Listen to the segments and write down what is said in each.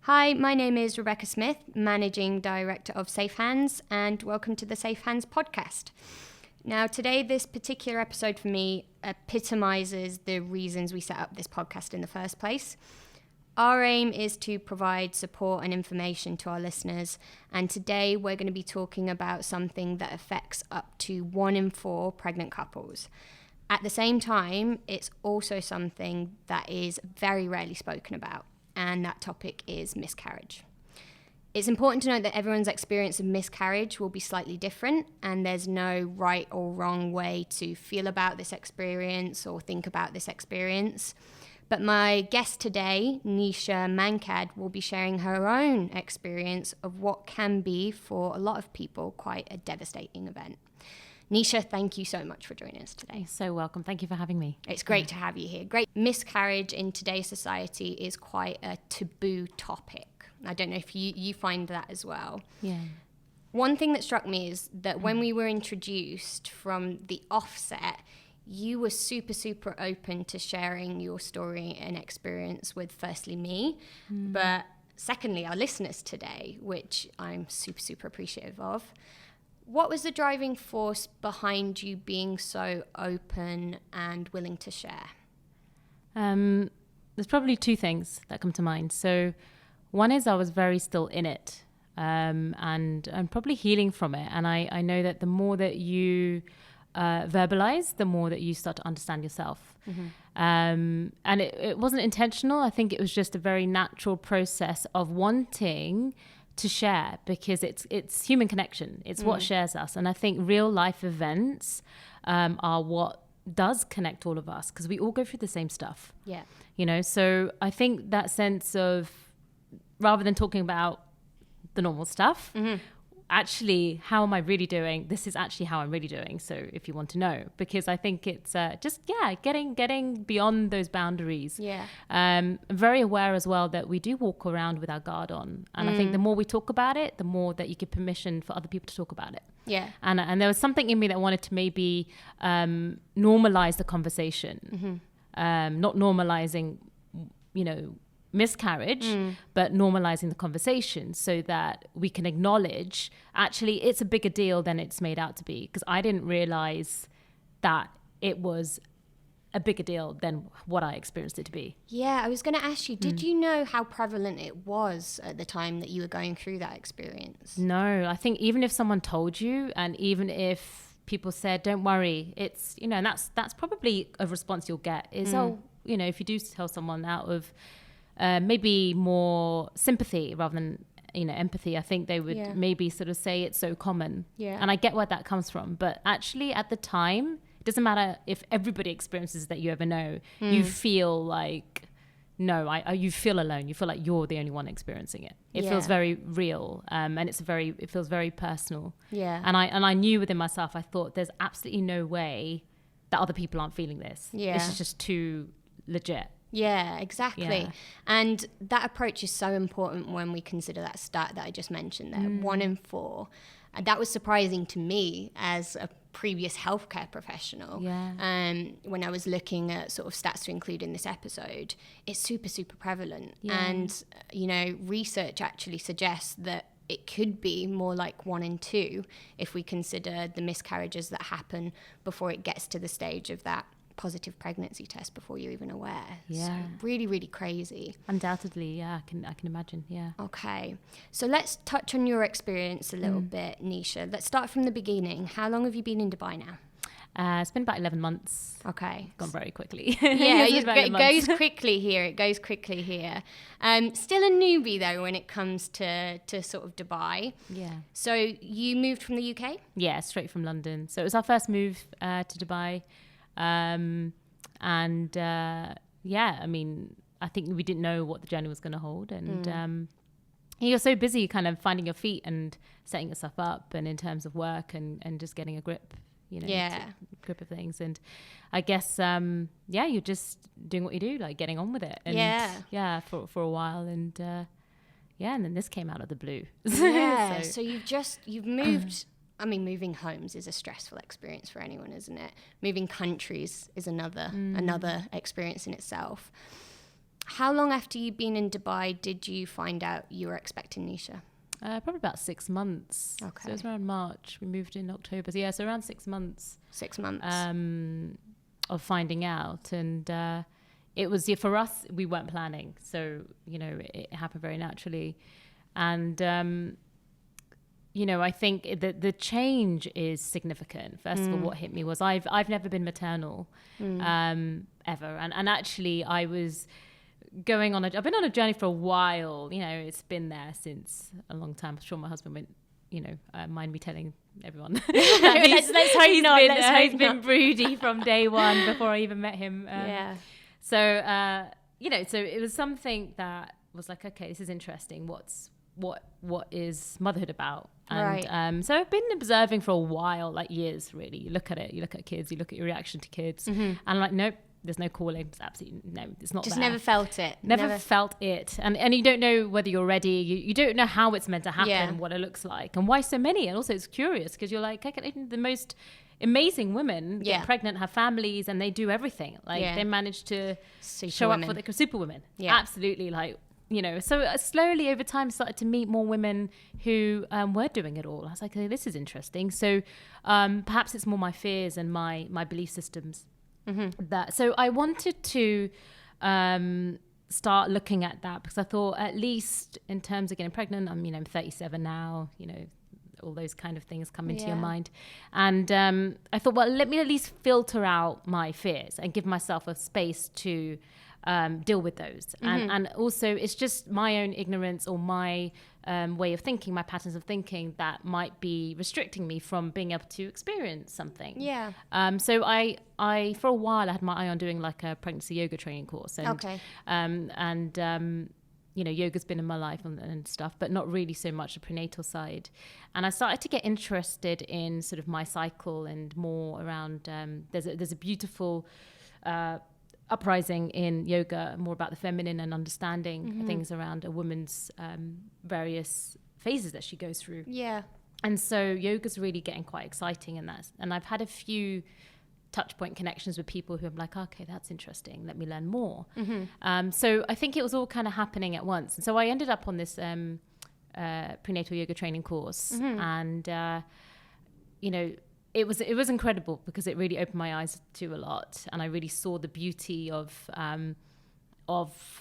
Hi, my name is Rebecca Smith, Managing Director of Safe Hands, and welcome to the Safe Hands podcast. Now, today, this particular episode for me epitomizes the reasons we set up this podcast in the first place. Our aim is to provide support and information to our listeners, and today we're going to be talking about something that affects up to 1 in 4 pregnant couples. At the same time, it's also something that is very rarely spoken about, and that topic is miscarriage. It's important to note that everyone's experience of miscarriage will be slightly different, and there's no right or wrong way to feel about this experience or think about this experience. But my guest today, Neesha Mankad, will be sharing her own experience of what can be, for a lot of people, quite a devastating event. Neesha, thank you so much for joining us today. You're so welcome. Thank you for having me. It's great to have you here. Great. Miscarriage in today's society is quite a taboo topic. I don't know if you find that as well. Yeah. One thing that struck me is that when we were introduced from the offset, you were super open to sharing your story and experience with firstly me, but secondly our listeners today, which I'm super appreciative of. What was the driving force behind you being so open and willing to share? There's probably 2 things that come to mind. So one is I was very still in it, and I'm probably healing from it. And I know that the more that you verbalize, the more that you start to understand yourself. And it wasn't intentional. I think it was just a very natural process of wanting to share, because it's human connection. It's what shares us. And I think real life events are what does connect all of us, because we all go through the same stuff. Yeah. You know, so I think that sense of, rather than talking about the normal stuff, actually, how am I really doing? This is actually how I'm really doing. So if you want to know, because I think it's getting beyond those boundaries. Yeah. I'm very aware as well that we do walk around with our guard on. And I think the more we talk about it, the more that you give permission for other people to talk about it. Yeah. And there was something in me that wanted to maybe normalize the conversation, not normalizing, miscarriage, but normalizing the conversation so that we can acknowledge actually it's a bigger deal than it's made out to be, because I didn't realize that it was a bigger deal than what I experienced it to be. Yeah, I was going to ask you, did you know how prevalent it was at the time that you were going through that experience? No, I think even if someone told you, and even if people said, don't worry, it's, and that's probably a response you'll get is, if you do tell someone out of maybe more sympathy rather than empathy, I think they would maybe sort of say it's so common. Yeah. And I get where that comes from, but actually at the time, it doesn't matter if everybody experiences that you ever know. You feel like you feel alone. You feel like you're the only one experiencing it. It feels very real, and it feels very personal. Yeah. And I knew within myself, I thought there's absolutely no way that other people aren't feeling this. Yeah. This is just too legit. Yeah, exactly. Yeah. And that approach is so important when we consider that stat that I just mentioned there, 1 in 4. And that was surprising to me as a previous healthcare professional. Yeah. When I was looking at sort of stats to include in this episode, it's super prevalent. Yeah. And, research actually suggests that it could be more like 1 in 2 if we consider the miscarriages that happen before it gets to the stage of that positive pregnancy test before you're even aware. Yeah. So really crazy. Undoubtedly, yeah, I can imagine, yeah. Okay, so let's touch on your experience a little bit, Neesha. Let's start from the beginning. How long have you been in Dubai now? It's been about 11 months. Okay. Gone very quickly. Yeah, it goes quickly here. Still a newbie though when it comes to sort of Dubai. Yeah. So you moved from the UK? Yeah, straight from London. So it was our first move to Dubai. I mean, I think we didn't know what the journey was going to hold, and you're so busy kind of finding your feet and setting yourself up, and in terms of work and just getting a grip, grip of things. And I guess you're just doing what you do, like getting on with it. And for a while, and and then this came out of the blue. So you've moved. I mean, moving homes is a stressful experience for anyone, isn't it? Moving countries is another experience in itself. How long after you'd been in Dubai did you find out you were expecting Neesha? Probably about 6 months. Okay. So it was around March. We moved in October. So yeah, so around 6 months. 6 months. Of finding out. And it was, for us, we weren't planning. So, it happened very naturally. And, I think the change is significant. First of all, what hit me was I've never been maternal ever. And actually, I was I've been on a journey for a while. It's been there since a long time. I'm sure my husband won't, mind me telling everyone. let's hope not. He's been broody from day one before I even met him. So, so it was something that was like, okay, this is interesting. What is motherhood about? And right. So I've been observing for a while, like years, really. You look at it, you look at kids, you look at your reaction to kids, and I'm like, nope. There's no calling. It's absolutely no. It's not. Just there. never felt it. Never felt it, and you don't know whether you're ready. You don't know how it's meant to happen, what it looks like, and why so many. And also, it's curious because you're like, the most amazing women get pregnant, have families, and they do everything. Like they manage to show up for the superwomen. Yeah, absolutely. Like so slowly over time, started to meet more women who were doing it all. I was like, hey, this is interesting. So perhaps it's more my fears and my belief systems. So I wanted to start looking at that because I thought, at least in terms of getting pregnant, I'm 37 now, all those kind of things come into your mind. And I thought, well, let me at least filter out my fears and give myself a space to deal with those. And also it's just my own ignorance or my way of thinking, my patterns of thinking that might be restricting me from being able to experience something. Yeah. So I for a while I had my eye on doing like a pregnancy yoga training course. And, yoga's been in my life and stuff, but not really so much the prenatal side. And I started to get interested in sort of my cycle and more around, there's a beautiful, uprising in yoga, more about the feminine and understanding things around a woman's various phases that she goes through. Yeah. And so yoga's really getting quite exciting in that. And I've had a few touch point connections with people who I'm like, okay, that's interesting. Let me learn more. So I think it was all kind of happening at once. And so I ended up on this prenatal yoga training course. And, it was incredible because it really opened my eyes to a lot, and I really saw the beauty of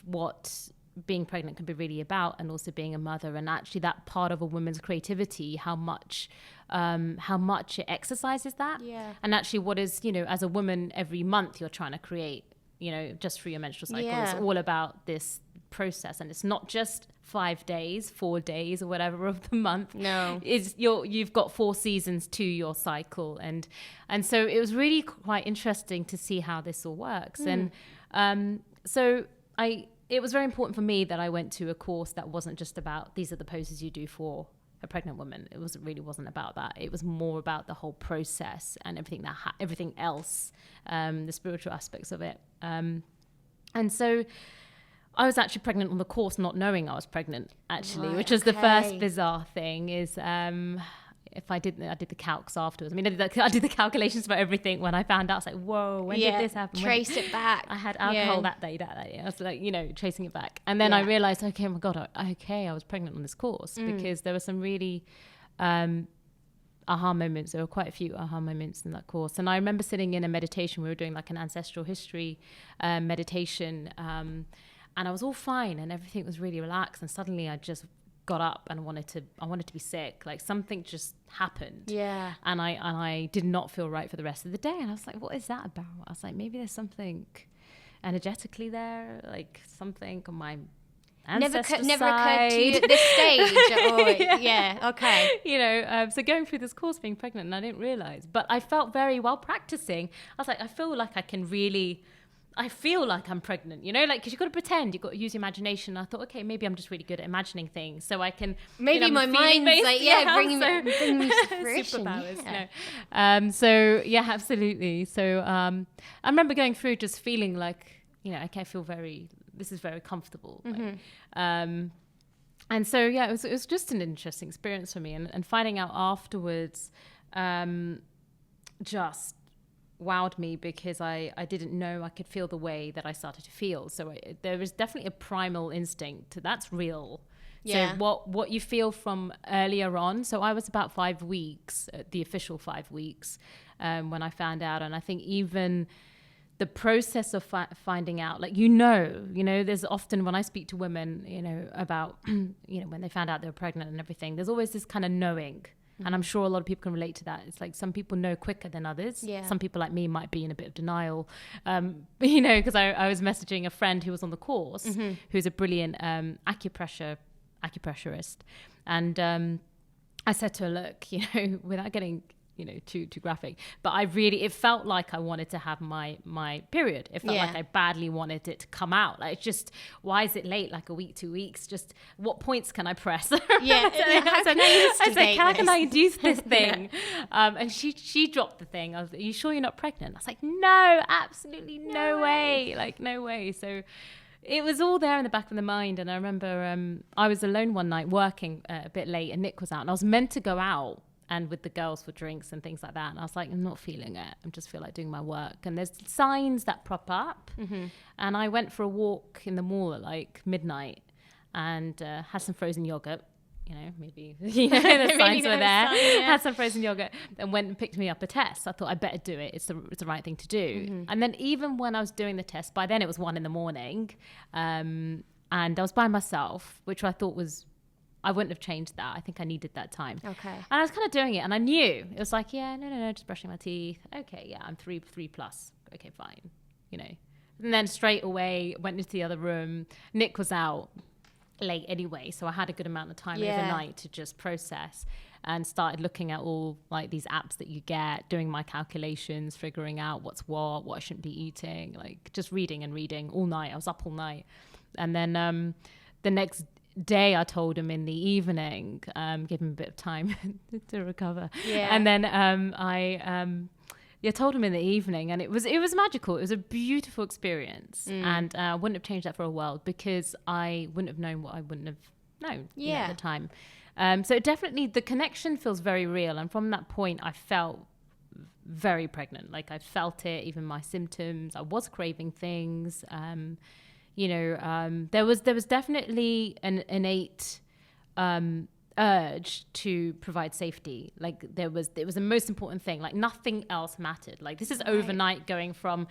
what being pregnant can be really about, and also being a mother, and actually that part of a woman's creativity, how much it exercises that, and actually what is as a woman every month you're trying to create, just through your menstrual cycle, it's all about this process, and it's not just 5 days, 4 days, or whatever of the month. No, you've got 4 seasons to your cycle, and so it was really quite interesting to see how this all works. And so it was very important for me that I went to a course that wasn't just about these are the poses you do for a pregnant woman. It wasn't about that. It was more about the whole process and everything else, the spiritual aspects of it. And so I was actually pregnant on the course, not knowing I was pregnant, actually, which was the first bizarre thing. Is I did the calcs afterwards. I mean, I did the calculations for everything. When I found out, I was like, whoa, when did this happen? Trace it back. I had alcohol that day. I was like, tracing it back. And then I realized, okay, oh my God, I was pregnant on this course because there were some really aha moments. There were quite a few aha moments in that course. And I remember sitting in a meditation. We were doing like an ancestral history meditation, and I was all fine and everything was really relaxed. And suddenly I just got up and I wanted to be sick. Like something just happened. Yeah. And I did not feel right for the rest of the day. And I was like, what is that about? I was like, maybe there's something energetically there, like something on my ancestor never side. Occurred to you at this stage. Okay. So going through this course, being pregnant, and I didn't realize, but I felt very well practicing. I was like, I feel like I'm pregnant, because you've got to pretend, you've got to use your imagination. I thought, okay, maybe I'm just really good at imagining things, so I can maybe my mind's like, bring me to fruition. Superpowers. Absolutely. So I remember going through just feeling like, okay, this is very comfortable. And so it was just an interesting experience for me, and finding out afterwards, just wowed me because I didn't know I could feel the way that I started to feel. So there was definitely a primal instinct that's real. Yeah. So what you feel from earlier on. So I was about 5 weeks, the official 5 weeks, when I found out. And I think even the process of finding out, like, there's often when I speak to women, about, when they found out they were pregnant and everything, there's always this kind of knowing. And I'm sure a lot of people can relate to that. It's like some people know quicker than others. Yeah. Some people like me might be in a bit of denial, because I was messaging a friend who was on the course, who's a brilliant acupressurist. And I said to her, look, without getting too graphic, but it felt like I wanted to have my period. It felt like I badly wanted it to come out. Like, just, why is it late? Like a week, 2 weeks? Just what points can I press? Yeah. I said, how can I induce this thing? And she dropped the thing. I was like, are you sure you're not pregnant? I was like, no, absolutely no way. Like, no way. So it was all there in the back of the mind. And I remember I was alone one night working a bit late, and Nick was out, and I was meant to go out and with the girls for drinks and things like that. And I was like, I'm not feeling it. I just feel like doing my work. And there's signs that prop up. And I went for a walk in the mall at like midnight and had some frozen yogurt. Maybe, the signs were there. Had some frozen yogurt and went and picked me up a test. I thought I better do it. It's the right thing to do. And then even when I was doing the test, by then it was 1 a.m. And I was by myself, which I thought I wouldn't have changed that. I think I needed that time. Okay. And I was kind of doing it, and I knew. It was like, no, just brushing my teeth. Okay, yeah, I'm 3 plus. Okay, fine. And then straight away went into the other room. Nick was out late anyway, so I had a good amount of time overnight to just process, and started looking at all like these apps that you get, doing my calculations, figuring out what I shouldn't be eating, like just reading all night. I was up all night. And then the next day I told him in the evening, give him a bit of time to recover. Yeah. And then I told him in the evening, and it was magical. It was a beautiful experience. And I wouldn't have changed that for a world, because I wouldn't have known what I wouldn't have known at the time. So definitely the connection feels very real. And from that point, I felt very pregnant. Like, I felt it, even my symptoms. I was craving things. There was definitely an innate urge to provide safety. Like, it was the most important thing. Like, nothing else mattered. Like, this is overnight going from,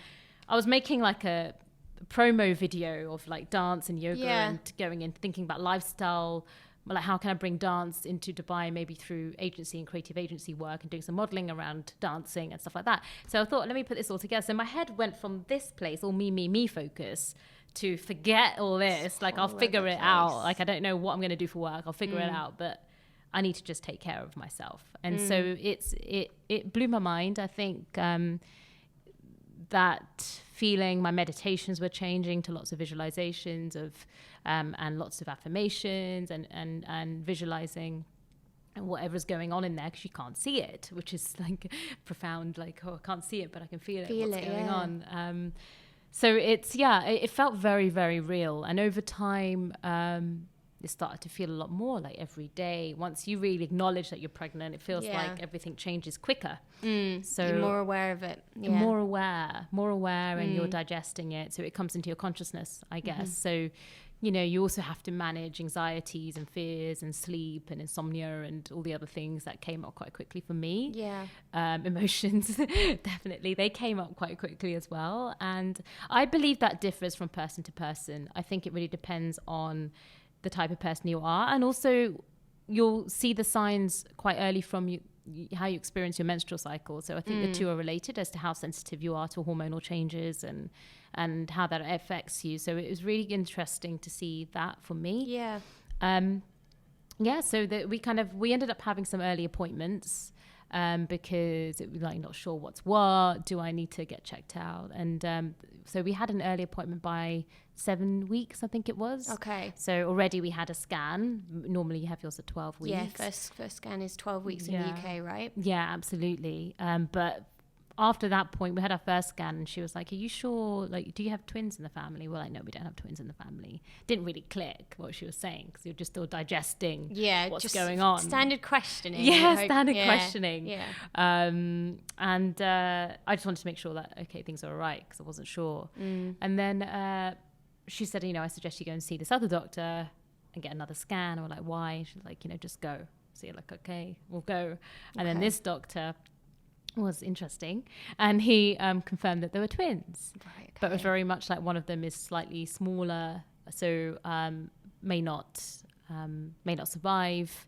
I was making like a promo video of like dance and yoga and going in thinking about lifestyle, like how can I bring dance into Dubai, maybe through agency and creative agency work, and doing some modeling around dancing and stuff like that. So I thought, let me put this all together. So my head went from this place, all me focus, to forget all this. Like, I'll figure it out. Like, I don't know what I'm going to do for work. I'll figure it out, but I need to just take care of myself. And so it blew my mind. I think that feeling, my meditations were changing to lots of visualizations of and lots of affirmations and visualizing whatever's going on in there, because you can't see it, which is like profound. Like, I can't see it, but I can feel what's going on. So it felt very, very real. And over time, it started to feel a lot more like every day. Once you really acknowledge that you're pregnant, it feels like everything changes quicker. So you're more aware of it. Yeah. More aware, and you're digesting it. So it comes into your consciousness, I guess. So, you also have to manage anxieties and fears and sleep and insomnia and all the other things that came up quite quickly for me. Yeah. Emotions, definitely. They came up quite quickly as well. And I believe that differs from person to person. I think it really depends on the type of person you are. And also, you'll see the signs quite early from how you experience your menstrual cycle. So I think the two are related as to how sensitive you are to hormonal changes and how that affects you. So it was really interesting to see that for me. Yeah. So that we ended up having some early appointments because it was like not sure what's what. Do I need to get checked out? And so we had an early appointment by 7 weeks, I think it was. Okay. So already we had a scan. Normally you have yours at 12 weeks. Yeah, first scan is 12 weeks in the UK, right? Yeah, absolutely. But after that point, we had our first scan, and she was like, "Are you sure? Like, do you have twins in the family?" We're like, "No, we don't have twins in the family." Didn't really click what she was saying because you're just still digesting what's just going on. Standard questioning. Standard questioning. Yeah. And I just wanted to make sure that, okay, things are all right, because I wasn't sure. And then she said, I suggest you go and see this other doctor and get another scan. And we're like, why? She's like, just go. So you're like, okay, we'll go. And then this doctor was interesting, and he confirmed that there were twins, but it was very much like one of them is slightly smaller, so may not survive.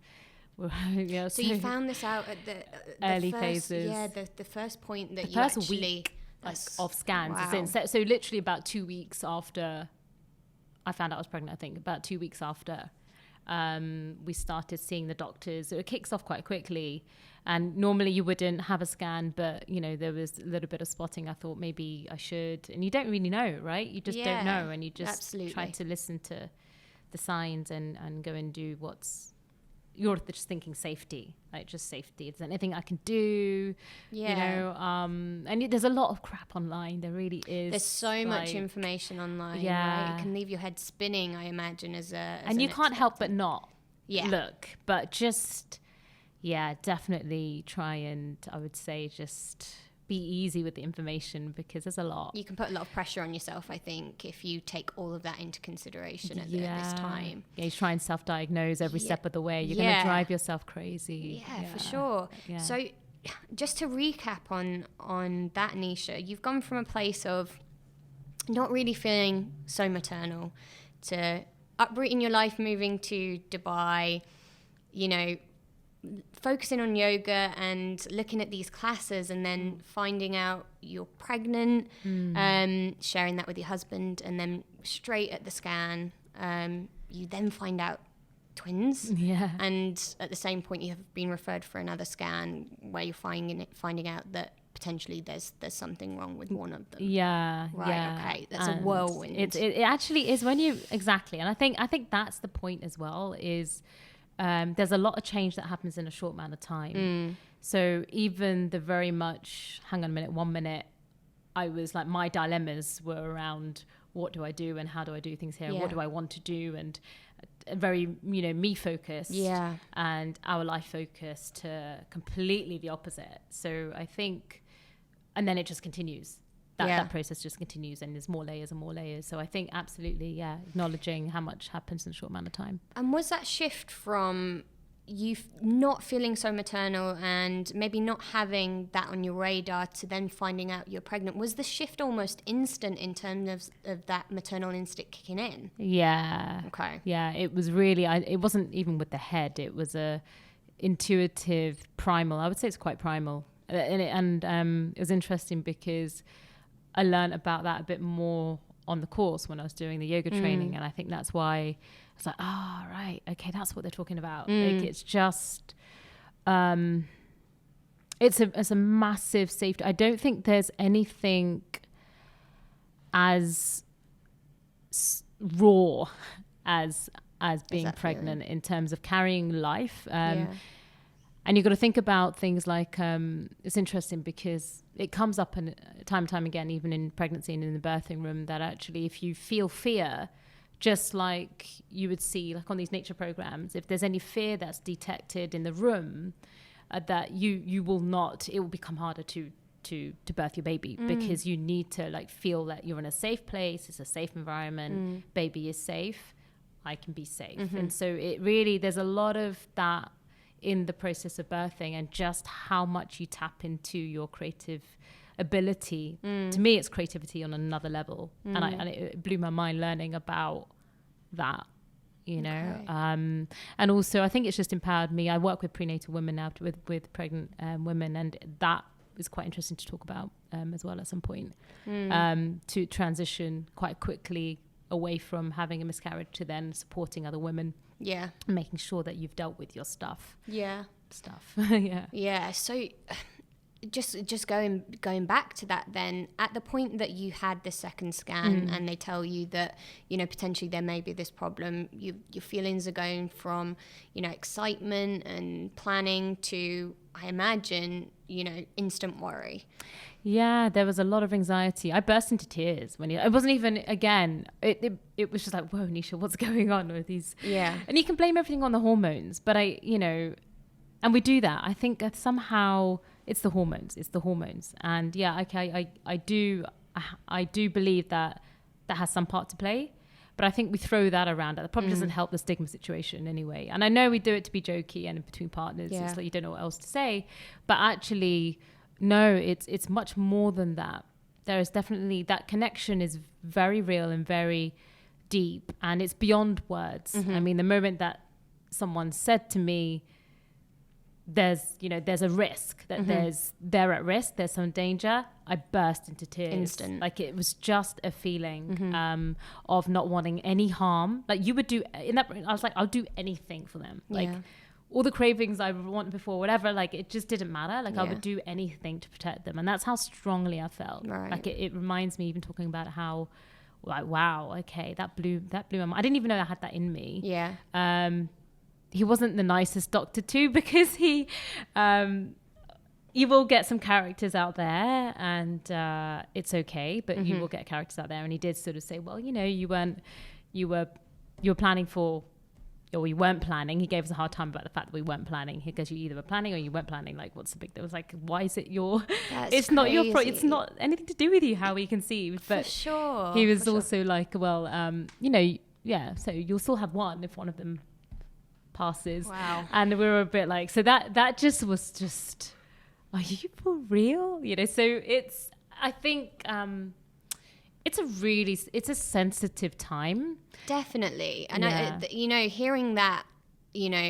So you found this out at the early first, phases. Yeah, the first point that the you first actually week of scans. Wow. So literally about 2 weeks after I found out I was pregnant, I think about 2 weeks after, we started seeing the doctors. So it kicks off quite quickly, and normally you wouldn't have a scan, but there was a little bit of spotting. I thought maybe I should, and you don't really know, right? You just don't know, and you just try to listen to the signs and go and do you're just thinking safety, like just safety. Is there anything I can do? And there's a lot of crap online. There really is. There's so much information online. Right? It can leave your head spinning, I imagine, and you can't help but not look, but just definitely try and, I would say, just be easy with the information, because there's a lot. You can put a lot of pressure on yourself, I think, if you take all of that into consideration at this time. Yeah, you try and self-diagnose every step of the way. You're going to drive yourself crazy. Yeah, for sure. Yeah. So just to recap on that, Neesha, you've gone from a place of not really feeling so maternal to uprooting your life, moving to Dubai, focusing on yoga and looking at these classes, and then finding out you're pregnant, sharing that with your husband, and then straight at the scan, you then find out twins. Yeah. And at the same point, you have been referred for another scan where you're finding out that potentially there's something wrong with one of them. Yeah. Right. Yeah. Okay. That's a whirlwind. It actually is when you exactly, and I think that's the point as well. Is there's a lot of change that happens in a short amount of time. So even the very much, hang on a minute, 1 minute, I was like, my dilemmas were around what do I do and how do I do things here? What do I want to do? And very, me focused, and our life focused, to completely the opposite. So I think, and then it just continues. That process just continues, and there's more layers and more layers. So I think absolutely, acknowledging how much happens in a short amount of time. And was that shift from you not feeling so maternal and maybe not having that on your radar to then finding out you're pregnant, was the shift almost instant in terms of that maternal instinct kicking in? Yeah. Okay. Yeah, it was really, it wasn't even with the head. It was a intuitive, primal. I would say it's quite primal. And it was interesting because I learned about that a bit more on the course when I was doing the yoga training. And I think that's why I was like, right. Okay. That's what they're talking about. Like, it's just, it's a massive safety. I don't think there's anything as raw as being pregnant in terms of carrying life. And you've got to think about things like, it's interesting because it comes up time and time again, even in pregnancy and in the birthing room, that actually if you feel fear, just like you would see like on these nature programs, if there's any fear that's detected in the room, that you will not, it will become harder to birth your baby, because you need to like feel that you're in a safe place, it's a safe environment, baby is safe, I can be safe. And so it really, there's a lot of that in the process of birthing, and just how much you tap into your creative ability. To me, it's creativity on another level. And it blew my mind learning about that, Okay. And also I think it's just empowered me. I work with prenatal women now, with pregnant women, and that is quite interesting to talk about as well at some point, to transition quite quickly away from having a miscarriage to then supporting other women. Yeah. Making sure that you've dealt with your stuff. Yeah. Yeah. So just going back to that then, at the point that you had the second scan and they tell you that, potentially there may be this problem, your feelings are going from, excitement and planning to, I imagine, instant worry. Yeah, there was a lot of anxiety. I burst into tears when it wasn't even, again, it was just like, whoa, Neesha, what's going on with these? Yeah. And you can blame everything on the hormones, but and we do that. I think that somehow it's the hormones. And yeah, okay, I do believe that has some part to play. But I think we throw that around. That probably doesn't help the stigma situation anyway. And I know we do it to be jokey and in between partners. It's like you don't know what else to say. But actually, no, it's much more than that. There is definitely, that connection is very real and very deep. And it's beyond words. I mean, the moment that someone said to me, there's a risk, that they're at risk, there's some danger, I burst into tears. Instant. Like, it was just a feeling of not wanting any harm. Like, you would do in that, I was like, I'll do anything for them. Like, all the cravings I wanted before, whatever, like, it just didn't matter. Like, I would do anything to protect them. And that's how strongly I felt. Right. Like, it reminds me, even talking about how, like, wow, okay, that blew my mind. I didn't even know I had that in me. Yeah. He wasn't the nicest doctor too, because you will get some characters out there, and it's okay, but you will get characters out there. And he did sort of say, well, you were planning for, or you weren't planning. He gave us a hard time about the fact that we weren't planning. He goes, you either were planning or you weren't planning. Like, what's the big deal? It was like, why is it it's not your fault. It's not anything to do with you how we conceived. But for sure. He was also like, well, yeah, so you'll still have one if one of them passes. Wow. And we were a bit like, so that just was just, are you for real? So it's, I think it's a sensitive time. Definitely. And hearing that,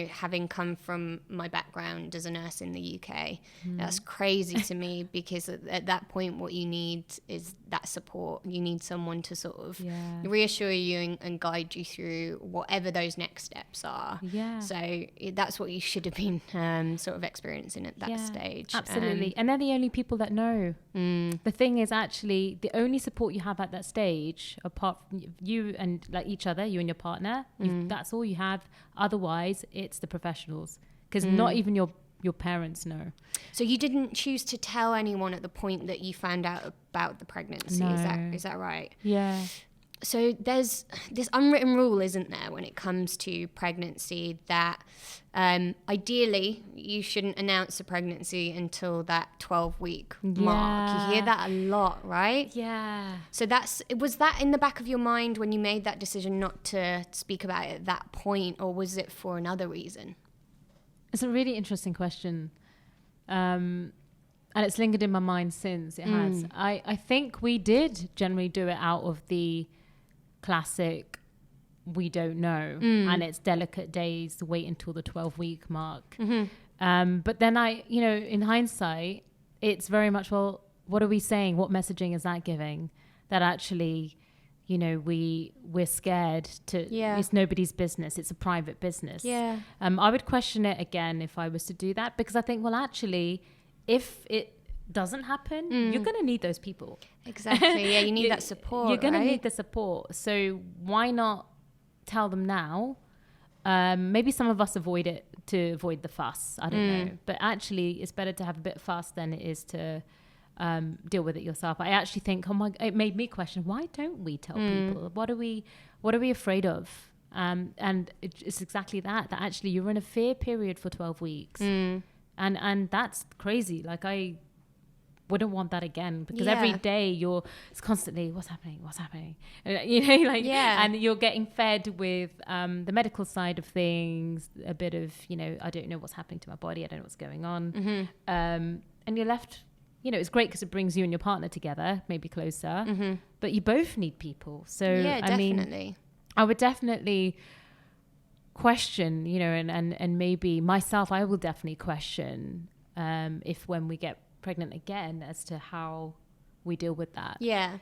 having come from my background as a nurse in the UK, that's crazy to me, because at that point, what you need is that support. You need someone to sort of reassure you and guide you through whatever those next steps are. Yeah. So that's what you should have been sort of experiencing at that stage. Absolutely. And they're the only people that know. The thing is, actually, the only support you have at that stage, apart from you and like each other, you and your partner, that's all you have. Otherwise, it's the professionals, because not even your parents know. So you didn't choose to tell anyone at the point that you found out about the pregnancy. No. Is that right? Yeah. So there's this unwritten rule, isn't there, when it comes to pregnancy, that ideally you shouldn't announce a pregnancy until that 12-week mark. You hear that a lot, right? Yeah. So was that in the back of your mind when you made that decision not to speak about it at that point, or was it for another reason? It's a really interesting question. And it's lingered in my mind since. It has. I think we did generally do it out of the classic, we don't know, and it's delicate days, wait until the 12-week mark. But then in hindsight, it's very much, well, what are we saying? What messaging is that giving? That actually, we're scared to, it's nobody's business. It's a private business. Yeah. I would question it again if I was to do that, because I think, well, actually, if it doesn't happen, you're going to need those people. Exactly. Yeah, you need that support. You're going to need the support. So why not tell them now? Maybe some of us avoid it to avoid the fuss. I don't know. But actually, it's better to have a bit of fuss than it is to deal with it yourself. I actually think, it made me question, why don't we tell people? What are we afraid of? And it's exactly that actually you're in a fear period for 12 weeks. And that's crazy. Like, I wouldn't want that again, because every day it's constantly what's happening, and you're getting fed with the medical side of things, a bit of I don't know what's happening to my body, I don't know what's going on, and you're left, it's great because it brings you and your partner together, maybe closer, but you both need people. So I mean, I would definitely question, and maybe myself, I will definitely question if when we get pregnant again, as to how we deal with that. Yeah.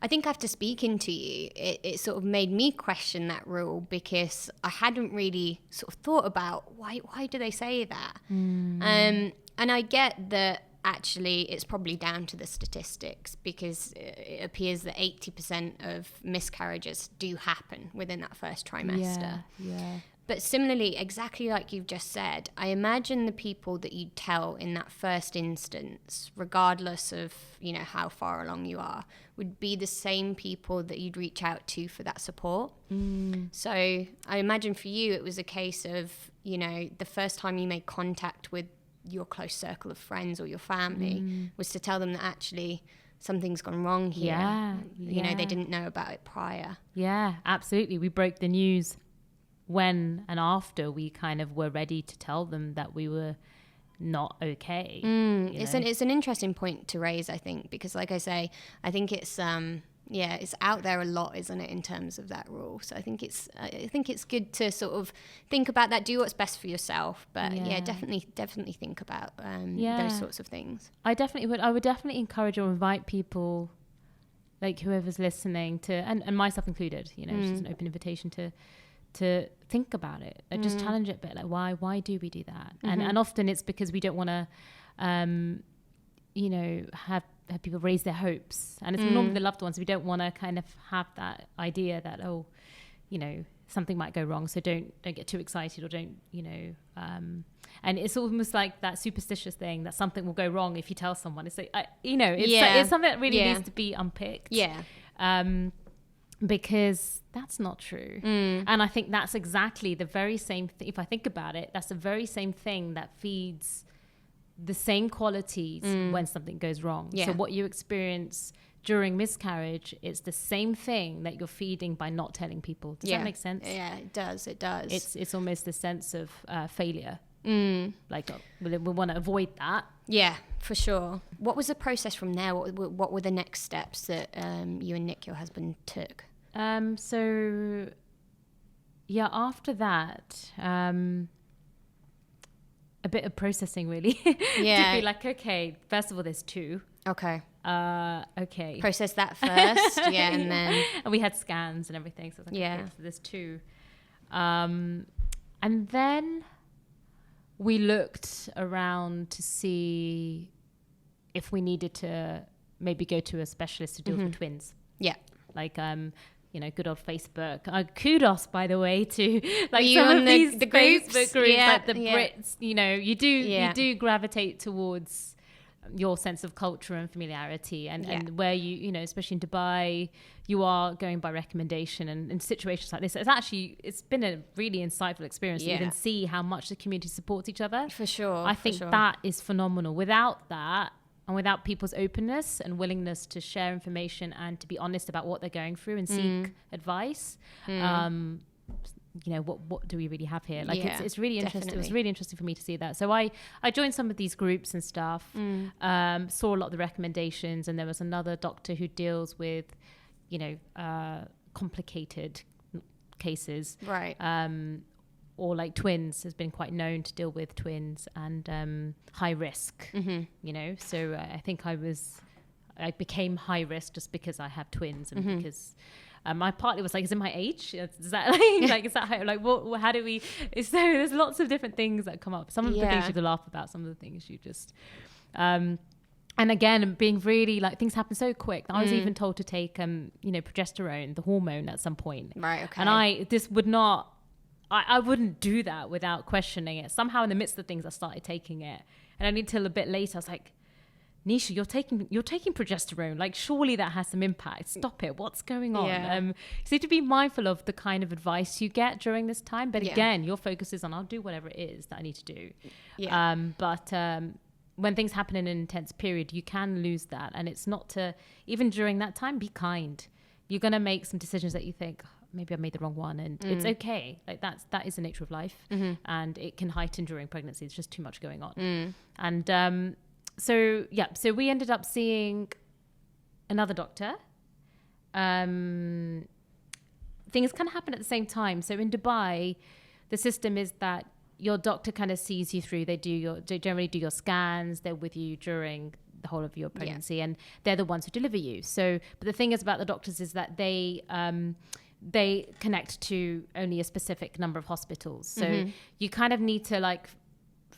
I think after speaking to you, it sort of made me question that rule, because I hadn't really sort of thought about why do they say that? And I get that actually it's probably down to the statistics, because it appears that 80% of miscarriages do happen within that first trimester. Yeah. But similarly, exactly like you've just said, I imagine the people that you tell in that first instance, regardless of, you know, how far along you are, would be the same people that you'd reach out to for that support. So I imagine for you, it was a case of, you know, the first time you made contact with your close circle of friends or your family was to tell them that actually something's gone wrong here. You know, they didn't know about it prior. Yeah, absolutely. We broke the news when and after we kind of were ready to tell them that we were not okay. It's an interesting point to raise, I think, because like I say, I think it's it's out there a lot, isn't it, in terms of that rule. So I think it's good to sort of think about that, do what's best for yourself, but definitely think about those sorts of things. I would definitely encourage or invite people, like whoever's listening, to and myself included, you know, it's just an open invitation to think about it, just challenge it a bit, like why do we do that? And often it's because we don't want to you know, have people raise their hopes, and it's normally the loved ones. We don't want to kind of have that idea that, oh, you know, something might go wrong, so don't get too excited, or don't, you know, and it's almost like that superstitious thing that something will go wrong if you tell someone. It's like, you know, it's something that really needs to be unpicked. Because that's not true. And I think that's exactly the very same thing. If I think about it, that's the very same thing that feeds the same qualities when something goes wrong. So what you experience during miscarriage, it's the same thing that you're feeding by not telling people. Does that make sense? Yeah, it does. It's almost a sense of failure. Like we want to avoid that. Yeah, for sure. What was the process from there? What were the next steps that you and Nick, your husband, took? So yeah, after that, a bit of processing really. To be like, okay, first of all, there's two. Okay. Okay. Process that first. And then. And we had scans and everything. So I was like, okay, so there's two. And then we looked around to see if we needed to maybe go to a specialist to deal with twins. Yeah. Like, you know, good old Facebook. Kudos, by the way, to like some of these the Facebook groups, like the Brits. You know, you do gravitate towards your sense of culture and familiarity, and where you know, especially in Dubai, you are going by recommendation. And in situations like this, it's been a really insightful experience. You can see how much the community supports each other. For sure. I think that is phenomenal. Without that, and without people's openness and willingness to share information and to be honest about what they're going through and seek advice, you know, what do we really have here? Like, it's really interesting. Definitely. It was really interesting for me to see that. So I joined some of these groups and stuff, saw a lot of the recommendations, and there was another doctor who deals with, you know, complicated cases. Right. Or like twins, has been quite known to deal with twins and high risk, you know. So I think I became high risk just because I have twins, and because my partner was like, "Is it my age? Is that like is that how, like what? How do we?" So there's lots of different things that come up. Some of the things you can laugh about. Some of the things you just. And again, being really like, things happen so quick. I was even told to take you know, progesterone, the hormone, at some point. Right. Okay. And I wouldn't do that without questioning it. Somehow in the midst of things, I started taking it. And only till a bit later, I was like, Neesha, you're taking progesterone. Like, surely that has some impact. Stop it. What's going on? So you have to be mindful of the kind of advice you get during this time. But again, your focus is on, I'll do whatever it is that I need to do. But when things happen in an intense period, you can lose that. And it's not to, even during that time, be kind. You're going to make some decisions that you think, maybe I made the wrong one, and it's okay. Like that is the nature of life, and it can heighten during pregnancy. It's just too much going on. And so we ended up seeing another doctor. Things kind of happen at the same time. So in Dubai, the system is that your doctor kind of sees you through. They generally do your scans. They're with you during the whole of your pregnancy, and they're the ones who deliver you. So, but the thing is about the doctors is that they connect to only a specific number of hospitals. So you kind of need to like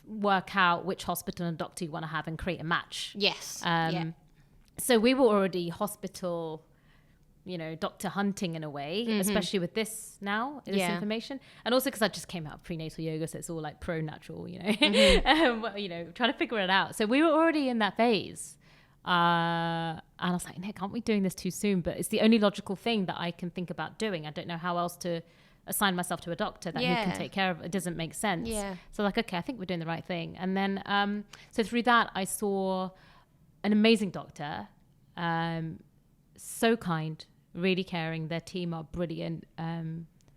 work out which hospital and doctor you want to have and create a match. Yes. So we were already hospital doctor hunting in a way, especially with this information. And also because I just came out of prenatal yoga, so it's all like pro-natural, trying to figure it out. So we were already in that phase. And I was like, Nick, aren't we doing this too soon? But it's the only logical thing that I can think about doing. I don't know how else to assign myself to a doctor that he can take care of it. It doesn't make sense. So like, okay, I think we're doing the right thing. And then, so through that, I saw an amazing doctor, so kind, really caring. Their team are brilliant.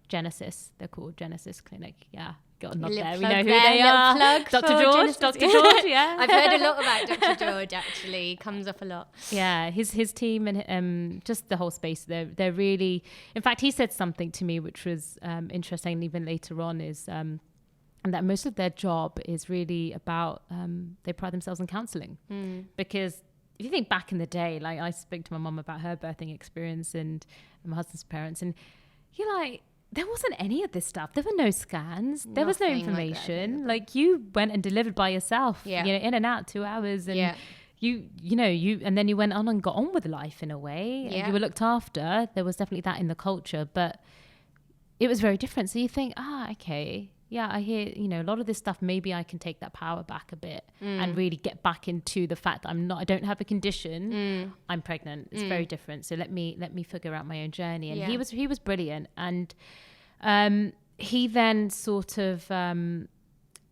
Genesis, they're called Genesis Clinic. Yeah, got a nod there. We know who they are. Dr. George. Dr. George. Yeah, I've heard a lot about Dr. George. Actually, comes up a lot. Yeah, his team and just the whole space. They're really. In fact, he said something to me which was interesting. Even later on, is that most of their job is really about. They pride themselves on counselling because. If you think back in the day, like I spoke to my mum about her birthing experience and my husband's parents, and you're like, there wasn't any of this stuff. There were no scans. There was no information. Like you went and delivered by yourself, in and out 2 hours. And and then you went on and got on with life in a way. And you were looked after. There was definitely that in the culture, but it was very different. So you think, okay. Yeah, I hear, a lot of this stuff, maybe I can take that power back a bit and really get back into the fact that I don't have a condition. I'm pregnant. It's very different. So let me figure out my own journey. And he was brilliant. And he then sort of,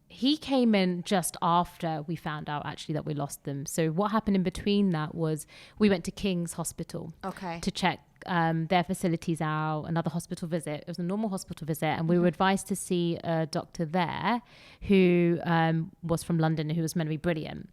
he came in just after we found out actually that we lost them. So what happened in between that was we went to King's Hospital to check their facilities out, another hospital visit. It was a normal hospital visit, and we were advised to see a doctor there who was from London, who was meant to be brilliant.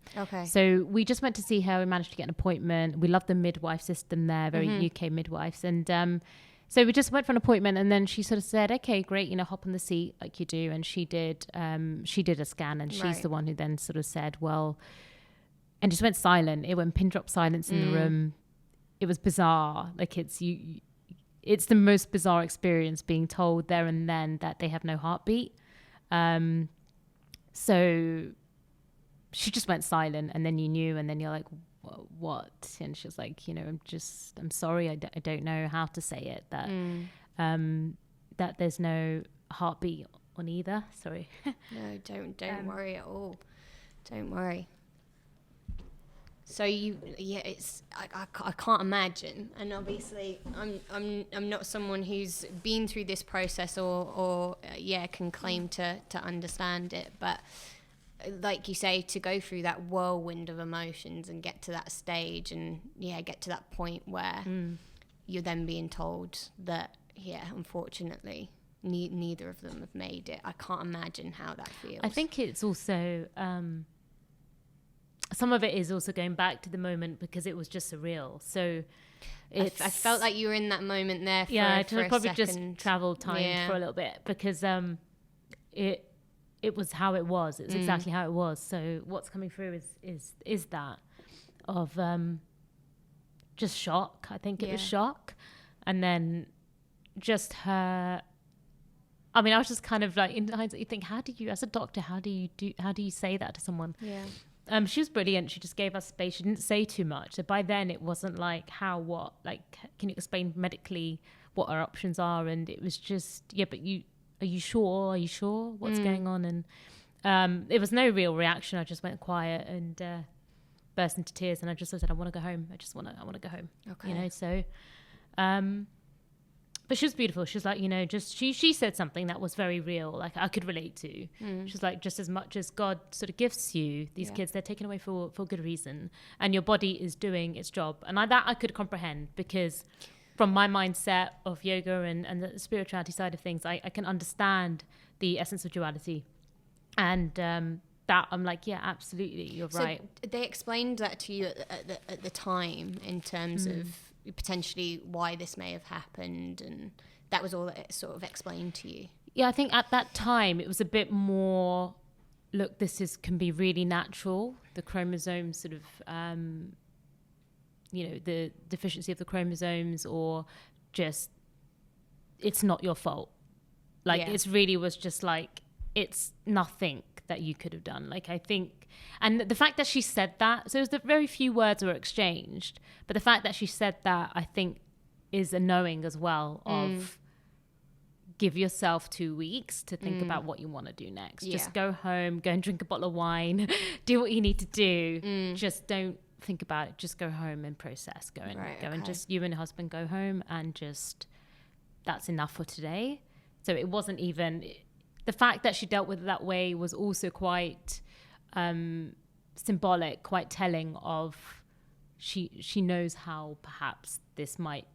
So we just went to see her. We managed to get an appointment. We love the midwife system there, very UK midwives. And so we just went for an appointment, and then she sort of said, okay, great, hop on the seat like you do. And she did a scan, and she's the one who then sort of said, well, and just went silent. It went pin drop silence in the room. It was bizarre. Like it's the most bizarre experience being told there and then that they have no heartbeat. So she just went silent, and then you knew, and then you're like, what? And she was like, I'm sorry. I don't know how to say it, that there's no heartbeat on either. Sorry. No, don't worry at all. Don't worry. So it's I can't imagine, and obviously I'm not someone who's been through this process or can claim to understand it, but like you say, to go through that whirlwind of emotions and get to that stage and get to that point where you're then being told that unfortunately neither of them have made it. I can't imagine how that feels. I think it's also some of it is also going back to the moment because it was just surreal. So I felt like you were in that moment there for I for probably a just second. traveled time for a little bit because it was how it was. It's exactly how it was. So what's coming through is that of just shock. I think it was shock. And then just her, I mean, I was just kind of like, in hindsight, you think, how do you, as a doctor, how do you say that to someone? Yeah. She was brilliant. She just gave us space. She didn't say too much. So by then it wasn't like what, like, can you explain medically what our options are? And it was just, but are you sure? Are you sure what's going on? And it was no real reaction. I just went quiet and burst into tears. And I just said, I want to go home. I want to go home. Okay. So, but she was beautiful. She was like, just, she said something that was very real, like I could relate to. She's like, just as much as God sort of gifts you these kids, they're taken away for good reason. And your body is doing its job. And that I could comprehend because from my mindset of yoga and the spirituality side of things, I can understand the essence of duality. And that I'm like, yeah, absolutely, you're right. They explained that to you at the time in terms of potentially why this may have happened, and that was all that it sort of explained to you. Yeah, I think at that time it was a bit more, look, can be really natural. The chromosomes sort of, the deficiency of the chromosomes, or just, it's not your fault. Like, it's really was just like, it's nothing that you could have done. Like, I think, and the fact that she said that, so it was the very few words were exchanged, but the fact that she said that, I think is a knowing as well of give yourself 2 weeks to think about what you want to do next. Just go home, go and drink a bottle of wine, do what you need to do. Just don't think about it. Just go home and process. Go and just you and your husband go home and just that's enough for today. So it wasn't even the fact that she dealt with it that way was also quite symbolic, quite telling of she knows how perhaps this might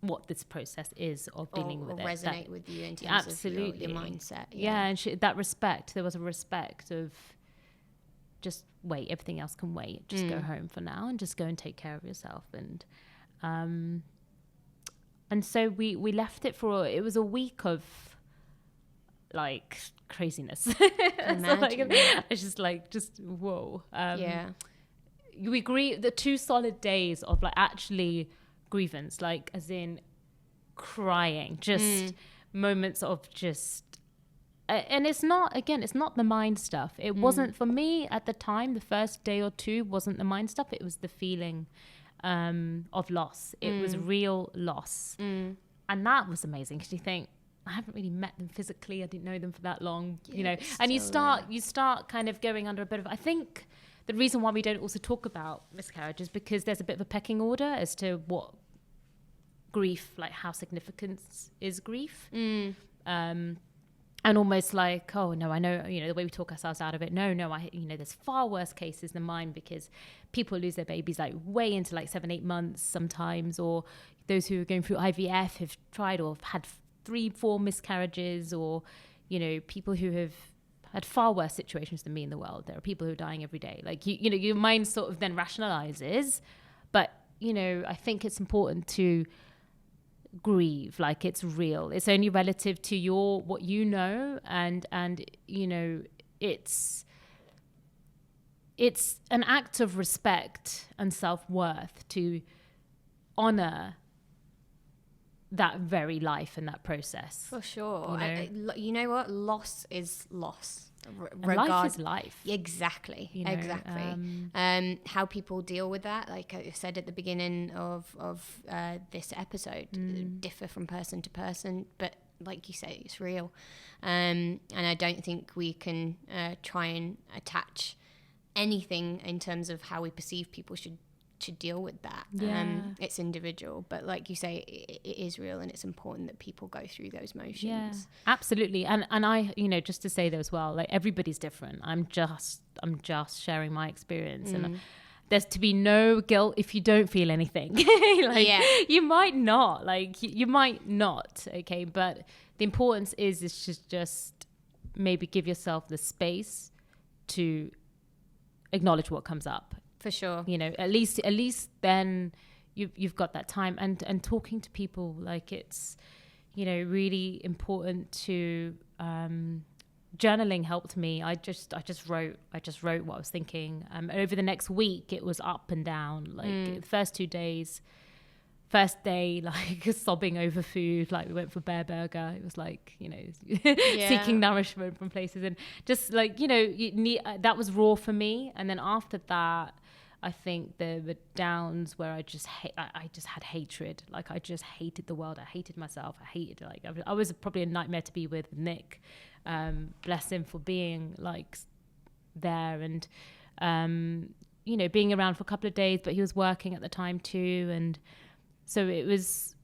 what this process is of dealing with it. Resonate with you in terms of your mindset. And that respect, there was a respect of just wait, everything else can wait. Just go home for now and just go and take care of yourself. And so we left it for, it was a week of like craziness. It's just whoa. We agree the 2 solid days of like actually grievance, like as in crying, just moments of just and it's not the mind stuff. It wasn't for me at the time. The first day or 2 wasn't the mind stuff. It was the feeling of loss. It was real loss, and that was amazing because you think I haven't really met them physically. I didn't know them for that long, you know. And you start kind of going under a bit of. I think the reason why we don't also talk about miscarriage is because there's a bit of a pecking order as to what grief, like how significant is grief. And almost like, oh no, I know, you know, the way we talk ourselves out of it. No, there's far worse cases than mine because people lose their babies like way into like 7-8 months sometimes, or those who are going through IVF have tried or have had 3-4 miscarriages, or, you know, people who have had far worse situations than me in the world. There are people who are dying every day. Like, you know, your mind sort of then rationalizes, but, you know, I think it's important to grieve like it's real. It's only relative to what you know, and you know, it's an act of respect and self-worth to honor that very life and that process. For sure. You know what? Loss is loss. Life is life. Exactly. You know, exactly. How people deal with that, like I said at the beginning of this episode, differ from person to person. But like you say, it's real. And I don't think we can try and attach anything in terms of how we perceive people should deal with that. It's individual, but like you say, it is real, and it's important that people go through those motions. Absolutely. And I, you know, just to say that as well, like everybody's different. I'm just sharing my experience, and there's to be no guilt if you don't feel anything. You might not, okay, but the importance is just maybe give yourself the space to acknowledge what comes up. For sure. You know, at least then you've got that time, and talking to people, like it's, you know, really important to journaling helped me. I just wrote what I was thinking. Over the next week it was up and down. Like the first 2 days, first day, like sobbing over food, like we went for Bear Burger. It was like, you know, seeking nourishment from places, and just like, you know, that was raw for me. And then after that, I think there were downs where I just had hatred. Like I just hated the world. I hated myself. I was probably a nightmare to be with Nick. Bless him for being like there, and you know, being around for a couple of days, but he was working at the time too. And so it was,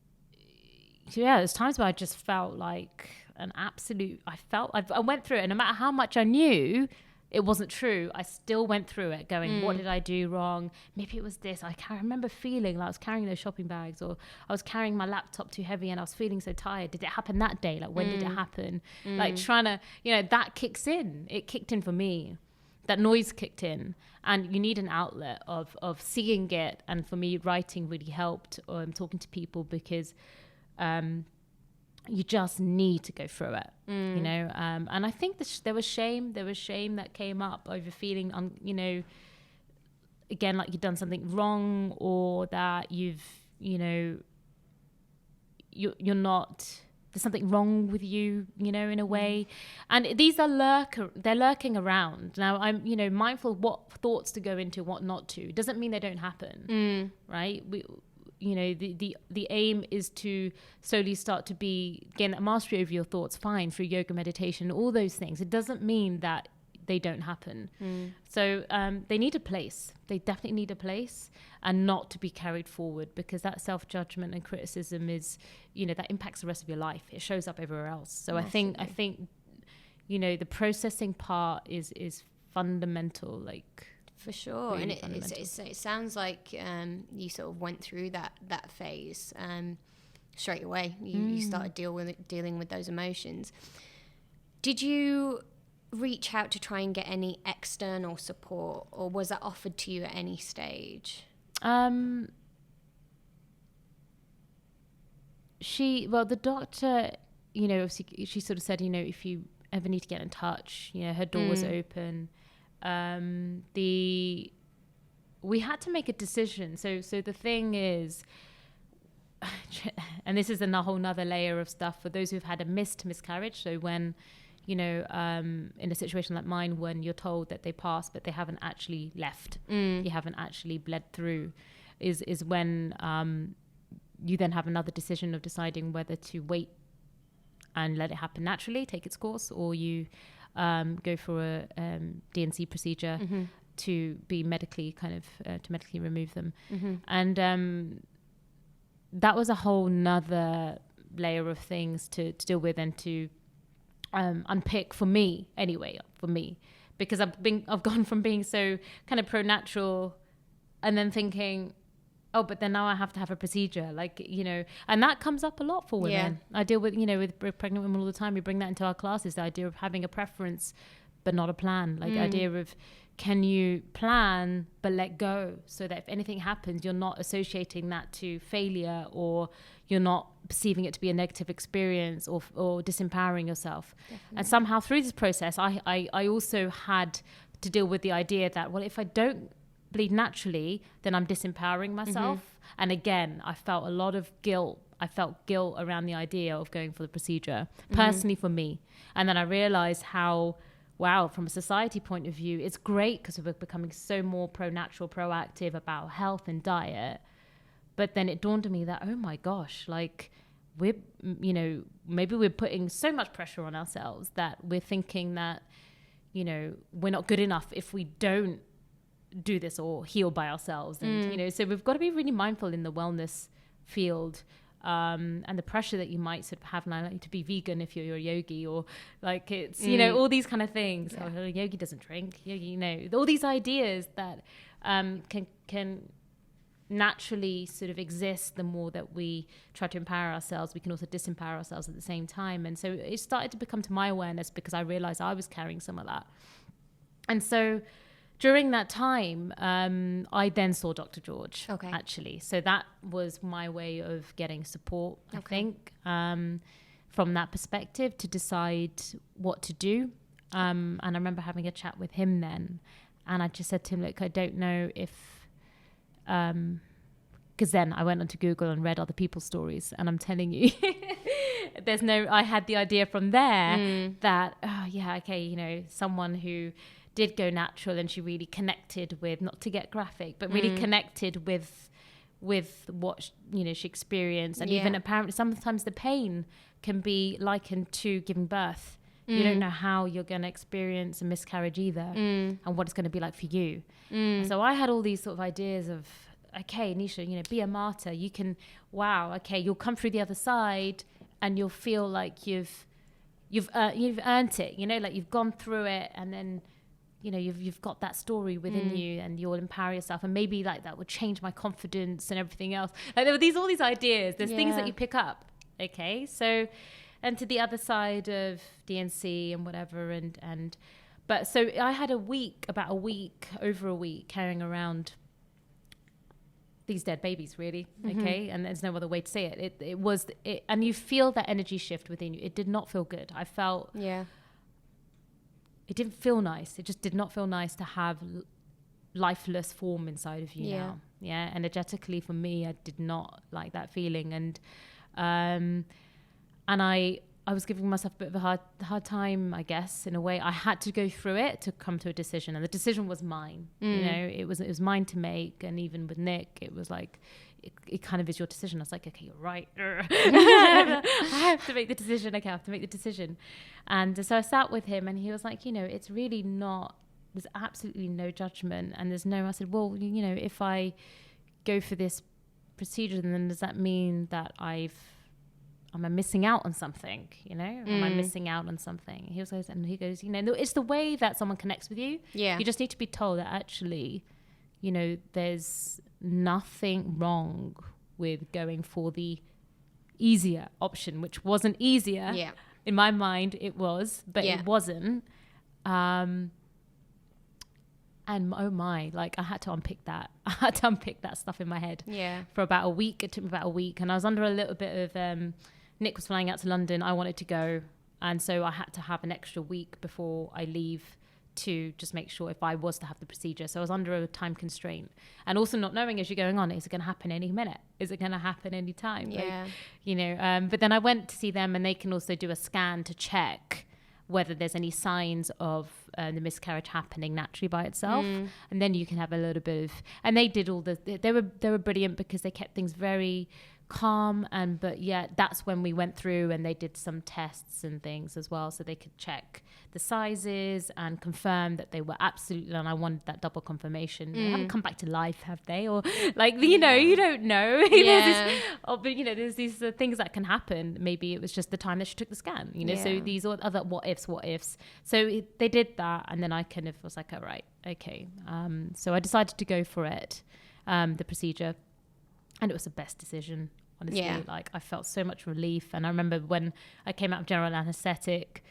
there's times where I just felt like an absolute, I went through it, and no matter how much I knew it wasn't true, I still went through it going, what did I do wrong? Maybe it was this. I remember feeling like I was carrying those shopping bags, or I was carrying my laptop too heavy and I was feeling so tired. Did it happen that day? Like, when did it happen? Like trying to, you know, that kicks in. It kicked in for me. That noise kicked in, and you need an outlet of seeing it. And for me, writing really helped, talking to people, because you just need to go through it, you know. And I think there was shame that came up over feeling, you know, again, like you've done something wrong, or that you've, you know, you're not, there's something wrong with you, you know, in a way. And these are they're lurking around. Now I'm, you know, mindful of what thoughts to go into, what not to. It doesn't mean they don't happen, right? the aim is to slowly start to gain that mastery over your thoughts, fine, through yoga, meditation, all those things. It doesn't mean that they don't happen. So they need a place. They definitely need a place, and not to be carried forward, because that self-judgment and criticism is, that impacts the rest of your life. It shows up everywhere else. So Massively. I think the processing part is fundamental, like, for sure. really And it sounds like you sort of went through that phase straight away. You started dealing with those emotions. Did you reach out to try and get any external support, or was that offered to you at any stage? The doctor, obviously she sort of said, if you ever need to get in touch, her door was open. We had to make a decision. So the thing is, and this is a whole nother layer of stuff for those who've had a miscarriage. So when, in a situation like mine, when you're told that they passed, but they haven't actually left, you haven't actually bled through, is when you then have another decision of deciding whether to wait and let it happen naturally, take its course, or you go for a DNC procedure to be medically to medically remove them. And that was a whole nother layer of things to deal with and to unpick for me, because I've gone from being so kind of pro-natural and then thinking, oh, but then now I have to have a procedure, and that comes up a lot for women. I deal with, with pregnant women all the time. We bring that into our classes, the idea of having a preference, but not a plan. The idea of, can you plan, but let go, so that if anything happens, you're not associating that to failure, or you're not perceiving it to be a negative experience, or disempowering yourself. Definitely. And somehow through this process, I also had to deal with the idea that, well, if I don't bleed naturally, then I'm disempowering myself. And again, I felt a lot of guilt. I felt guilt around the idea of going for the procedure, personally for me. And then I realized how, wow, from a society point of view, it's great because we're becoming so more pro-natural, proactive about health and diet. But then it dawned on me that, oh my gosh, we're, maybe we're putting so much pressure on ourselves that we're thinking that, we're not good enough if we don't do this or heal by ourselves. And, so we've got to be really mindful in the wellness field, and the pressure that you might sort of have now, to be vegan if you're a yogi, or it's, all these kind of things. Yeah. Oh, a yogi doesn't drink, all these ideas that can naturally sort of exist. The more that we try to empower ourselves, we can also disempower ourselves at the same time. And so it started to become to my awareness, because I realized I was carrying some of that. And so during that time, I then saw Dr. George, actually. So that was my way of getting support, I think, from that perspective, to decide what to do. And I remember having a chat with him then. And I just said to him, look, I don't know if... because then I went onto Google and read other people's stories. And I'm telling you, I had the idea from there that, someone who did go natural, and she really connected with, not to get graphic, but really connected with what she experienced. And even apparently sometimes the pain can be likened to giving birth. You don't know how you're going to experience a miscarriage either, and what it's going to be like for you. So I had all these sort of ideas of, okay, Neesha, be a martyr. You can, you'll come through the other side, and you'll feel like you've earned it. You've gone through it, and then you've got that story within you, and you'll empower yourself, and maybe that would change my confidence and everything else. There were all these ideas. There's things that you pick up. Okay, so, and to the other side of DNC and whatever, but so I had over a week carrying around these dead babies, really. Okay, and there's no other way to say it. It was, and you feel that energy shift within you. It did not feel good. I felt it didn't feel nice. It just did not feel nice to have lifeless form inside of you now. Yeah, energetically for me, I did not like that feeling, and I I was giving myself a bit of a hard time, I guess, in a way. I had to go through it to come to a decision, and the decision was mine. You know, it was mine to make. And even with Nick, it was like, it kind of is your decision. I was like, okay, you're right. I have to make the decision. Okay, I have to make the decision. And so I sat with him, and he was like, you know, it's really not, there's absolutely no judgment. And I said, well, you know, if I go for this procedure, then does that mean that am I missing out on something? You know, am I missing out on something? He goes, you know, it's the way that someone connects with you. Yeah. You just need to be told that actually, you know, there's nothing wrong with going for the easier option, which wasn't easier. Yeah. In my mind, it was, but it wasn't. And oh my, like I had to unpick that. I had to unpick that stuff in my head. Yeah. For about a week. It took me about a week, and I was under a little bit of. Nick was flying out to London. I wanted to go, and so I had to have an extra week before I leave to just make sure if I was to have the procedure. So I was under a time constraint, and also not knowing as you're going on, is it going to happen any minute? Is it going to happen any time? Yeah. Like, you know. But then I went to see them, and they can also do a scan to check whether there's any signs of the miscarriage happening naturally by itself. And then you can have a little bit of, and they did all they were brilliant because they kept things very calm, but yet that's when we went through and they did some tests and things as well, so they could check the sizes and confirm that they were absolutely, and I wanted that double confirmation. They haven't come back to life, have they? Or like, you know, you don't know. But you know, there's these things that can happen. Maybe it was just the time that she took the scan, you know. So these are other what ifs. So they did that, and then I kind of was like, all right, okay. So I decided to go for it, the procedure. And it was the best decision, honestly. Yeah. Like, I felt so much relief. And I remember when I came out of general anesthetic,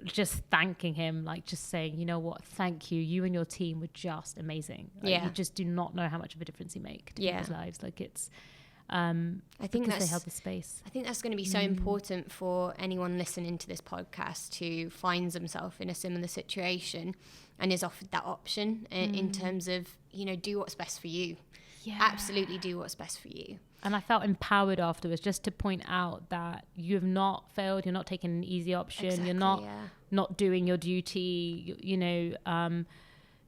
just thanking him, like just saying, you know what, thank you. You and your team were just amazing. Like, you just do not know how much of a difference you make to people's lives. Like, it's, I think because they held the space. I think that's going to be so important for anyone listening to this podcast who finds themselves in a similar situation and is offered that option in terms of, you know, do what's best for you. Yeah. Absolutely do what's best for you. And I felt empowered afterwards just to point out that you have not failed. You're not taking an easy option. Exactly, you're not doing your duty. You know,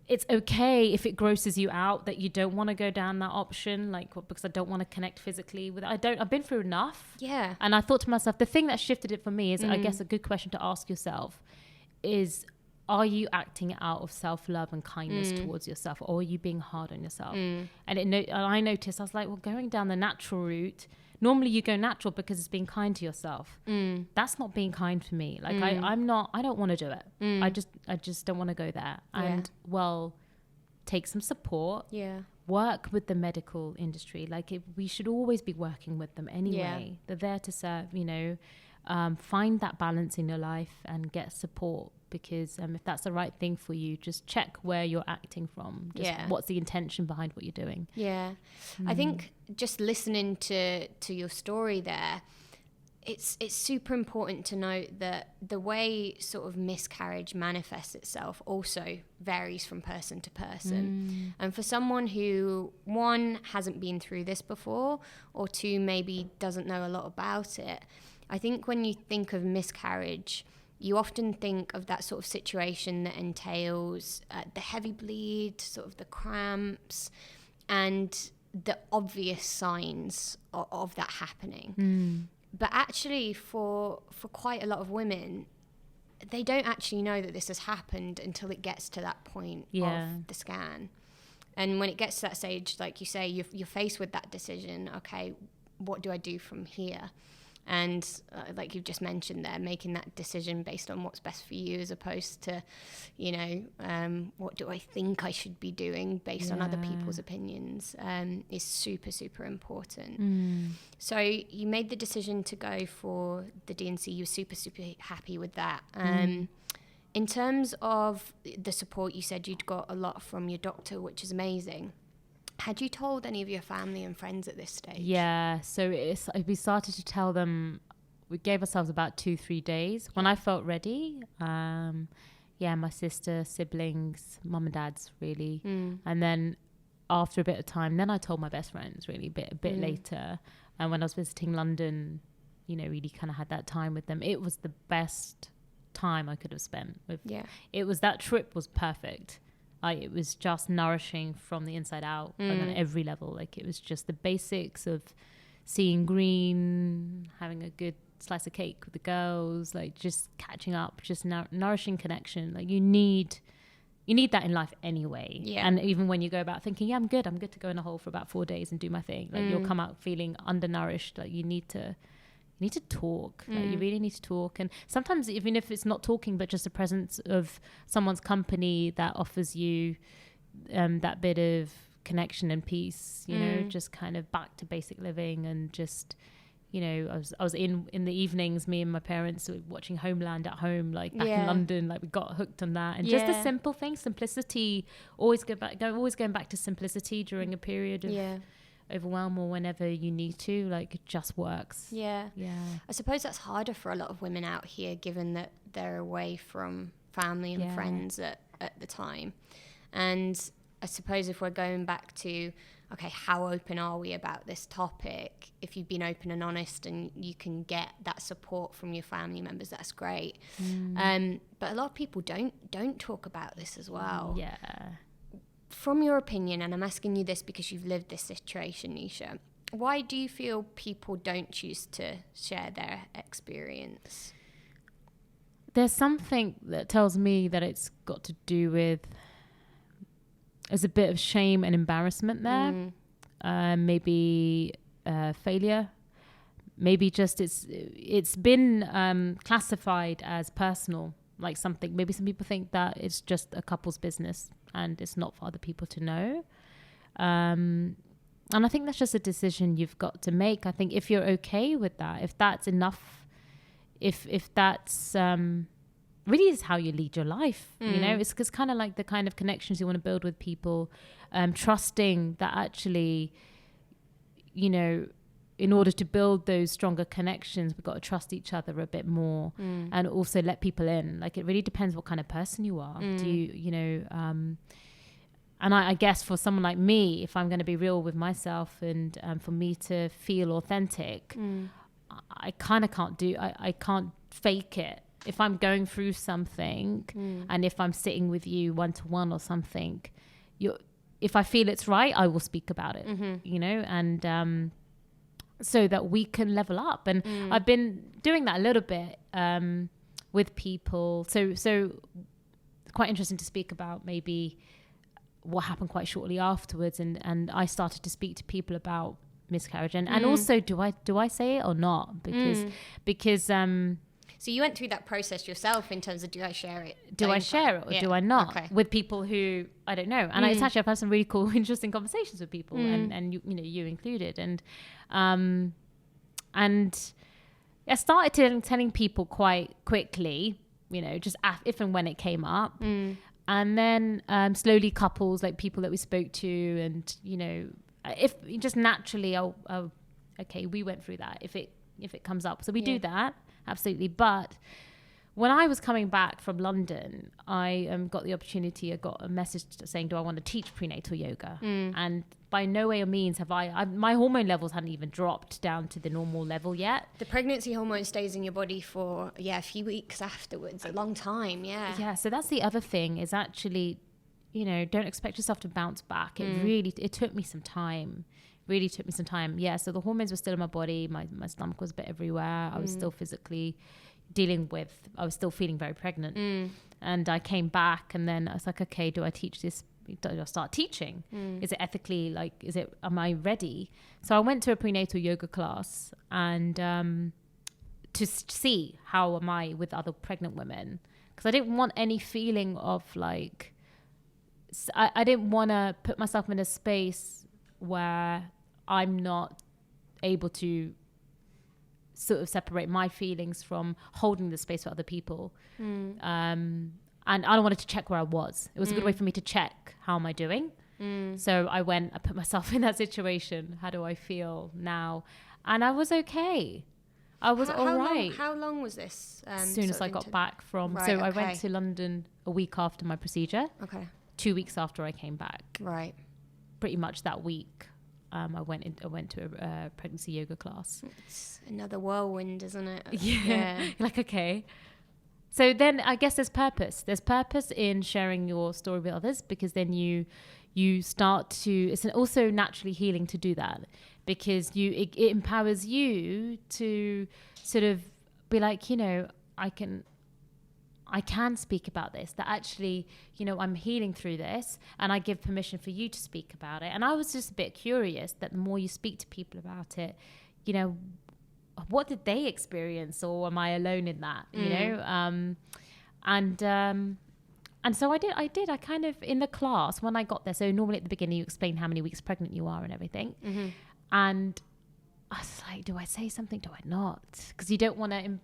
it's okay if it grosses you out that you don't want to go down that option, like, because I don't want to connect physically with it. I've been through enough. Yeah. And I thought to myself, the thing that shifted it for me is, I guess, a good question to ask yourself is, are you acting out of self-love and kindness towards yourself, or are you being hard on yourself? And I noticed, I was like, well, going down the natural route, normally you go natural because it's being kind to yourself. That's not being kind for me. Like, I don't want to do it. I just don't want to go there. And well, take some support. Yeah. Work with the medical industry. Like, we should always be working with them anyway. Yeah. They're there to serve, you know. Find that balance in your life and get support, because if that's the right thing for you, just check where you're acting from. What's the intention behind what you're doing? Yeah. I think just listening to your story there, it's super important to note that the way sort of miscarriage manifests itself also varies from person to person. And for someone who, one, hasn't been through this before, or two, maybe doesn't know a lot about it, I think when you think of miscarriage, you often think of that sort of situation that entails the heavy bleed, sort of the cramps, and the obvious signs of that happening. But actually, for quite a lot of women, they don't actually know that this has happened until it gets to that point of the scan. And when it gets to that stage, like you say, you're faced with that decision. Okay, what do I do from here? And like you've just mentioned there, making that decision based on what's best for you, as opposed to, you know, what do I think I should be doing based on other people's opinions, is super, super important. So you made the decision to go for the D&C. You were super, super happy with that. In terms of the support, you said you'd got a lot from your doctor, which is amazing. Had you told any of your family and friends at this stage? Yeah, so we started to tell them. We gave ourselves about 2-3 days. When I felt ready, my sister, siblings, mum and dad's really. And then after a bit of time, then I told my best friends really a bit later. And when I was visiting London, you know, really kind of had that time with them. It was the best time I could have spent with. Yeah. It was, that trip was perfect. It was just nourishing from the inside out on every level. Like, it was just the basics of seeing green, having a good slice of cake with the girls, like just catching up, just nourishing connection. Like, you need that in life anyway. Yeah. And even when you go about thinking, yeah, I'm good to go in a hole for about 4 days and do my thing, like you'll come out feeling undernourished. Like, you need to talk. Like, you really need to talk. And sometimes, even if it's not talking, but just the presence of someone's company that offers you that bit of connection and peace, you know, just kind of back to basic living. And just, you know, I was in the evenings, me and my parents were watching Homeland at home, like back in London. Like, we got hooked on that. And just the simple things, simplicity, always going back to simplicity during a period of overwhelm, or whenever you need to. Like, it just works. I suppose that's harder for a lot of women out here, given that they're away from family and friends at the time. And I suppose if we're going back to, okay, how open are we about this topic? If you've been open and honest and you can get that support from your family members, that's great. But a lot of people don't talk about this as well. From your opinion, and I'm asking you this because you've lived this situation, Neesha, why do you feel people don't choose to share their experience? There's something that tells me that it's got to do with, there's a bit of shame and embarrassment there. Maybe failure. Maybe just it's been classified as personal, like something. Maybe some people think that it's just a couple's business and it's not for other people to know. And I think that's just a decision you've got to make. I think if you're okay with that, if that's enough, if that's really is how you lead your life, you know, it's kind of like the kind of connections you want to build with people, trusting that actually, you know, in order to build those stronger connections, we've got to trust each other a bit more, and also let people in. Like, it really depends what kind of person you are. Do you know, and I guess for someone like me, if I'm going to be real with myself and for me to feel authentic, I kind of I can't fake it. If I'm going through something and if I'm sitting with you one-to-one or something, if I feel it's right, I will speak about it, you know, and so that we can level up. And I've been doing that a little bit with people. So it's quite interesting to speak about maybe what happened quite shortly afterwards. And I started to speak to people about miscarriage. And also, do I say it or not? Because so you went through that process yourself in terms of, do I share it? Do I share it or do I not? With people who I don't know. And it's actually, I've had some really cool, interesting conversations with people, and you know, you included. And I started telling people quite quickly, you know, just if and when it came up. And then slowly couples, like people that we spoke to, and, you know, if just naturally, okay, we went through that. If it comes up, so we do that. Absolutely. But when I was coming back from London, I got the opportunity, I got a message saying, do I want to teach prenatal yoga? And by no way or means have my hormone levels hadn't even dropped down to the normal level yet. The pregnancy hormone stays in your body for, a few weeks afterwards, a long time, Yeah, so that's the other thing is actually, you know, don't expect yourself to bounce back. It took me some time. Really took me some time. So the hormones were still in my body. My stomach was a bit everywhere. I was still physically I was still feeling very pregnant. And I came back and then I was like, okay, do I teach this? Do I start teaching? Is it ethically, like, am I ready? So I went to a prenatal yoga class and to see how am I with other pregnant women. Because I didn't want any feeling of like, I didn't want to put myself in a space where I'm not able to sort of separate my feelings from holding the space for other people. And I wanted to check where I was. It was a good way for me to check, how am I doing? So I put myself in that situation. How do I feel now? And I was okay. I was all right. How long was this? As soon as I got back from... Right, I went to London a week after my procedure. 2 weeks after I came back. Right. Pretty much that week I went to a pregnancy yoga class. It's another whirlwind, isn't it? Yeah. Like, okay. So then I guess there's purpose. There's purpose in sharing your story with others, because then you start to, it's also naturally healing to do that, because it empowers you to sort of be like, I can speak about this, that actually, I'm healing through this, and I give permission for you to speak about it. And I was just a bit curious that the more you speak to people about it, what did they experience, or am I alone in that? And so I did. I kind of, in the class when I got there, so normally at the beginning you explain how many weeks pregnant you are and everything. Mm-hmm. And I was like, do I say something? Do I not? Because you don't want to,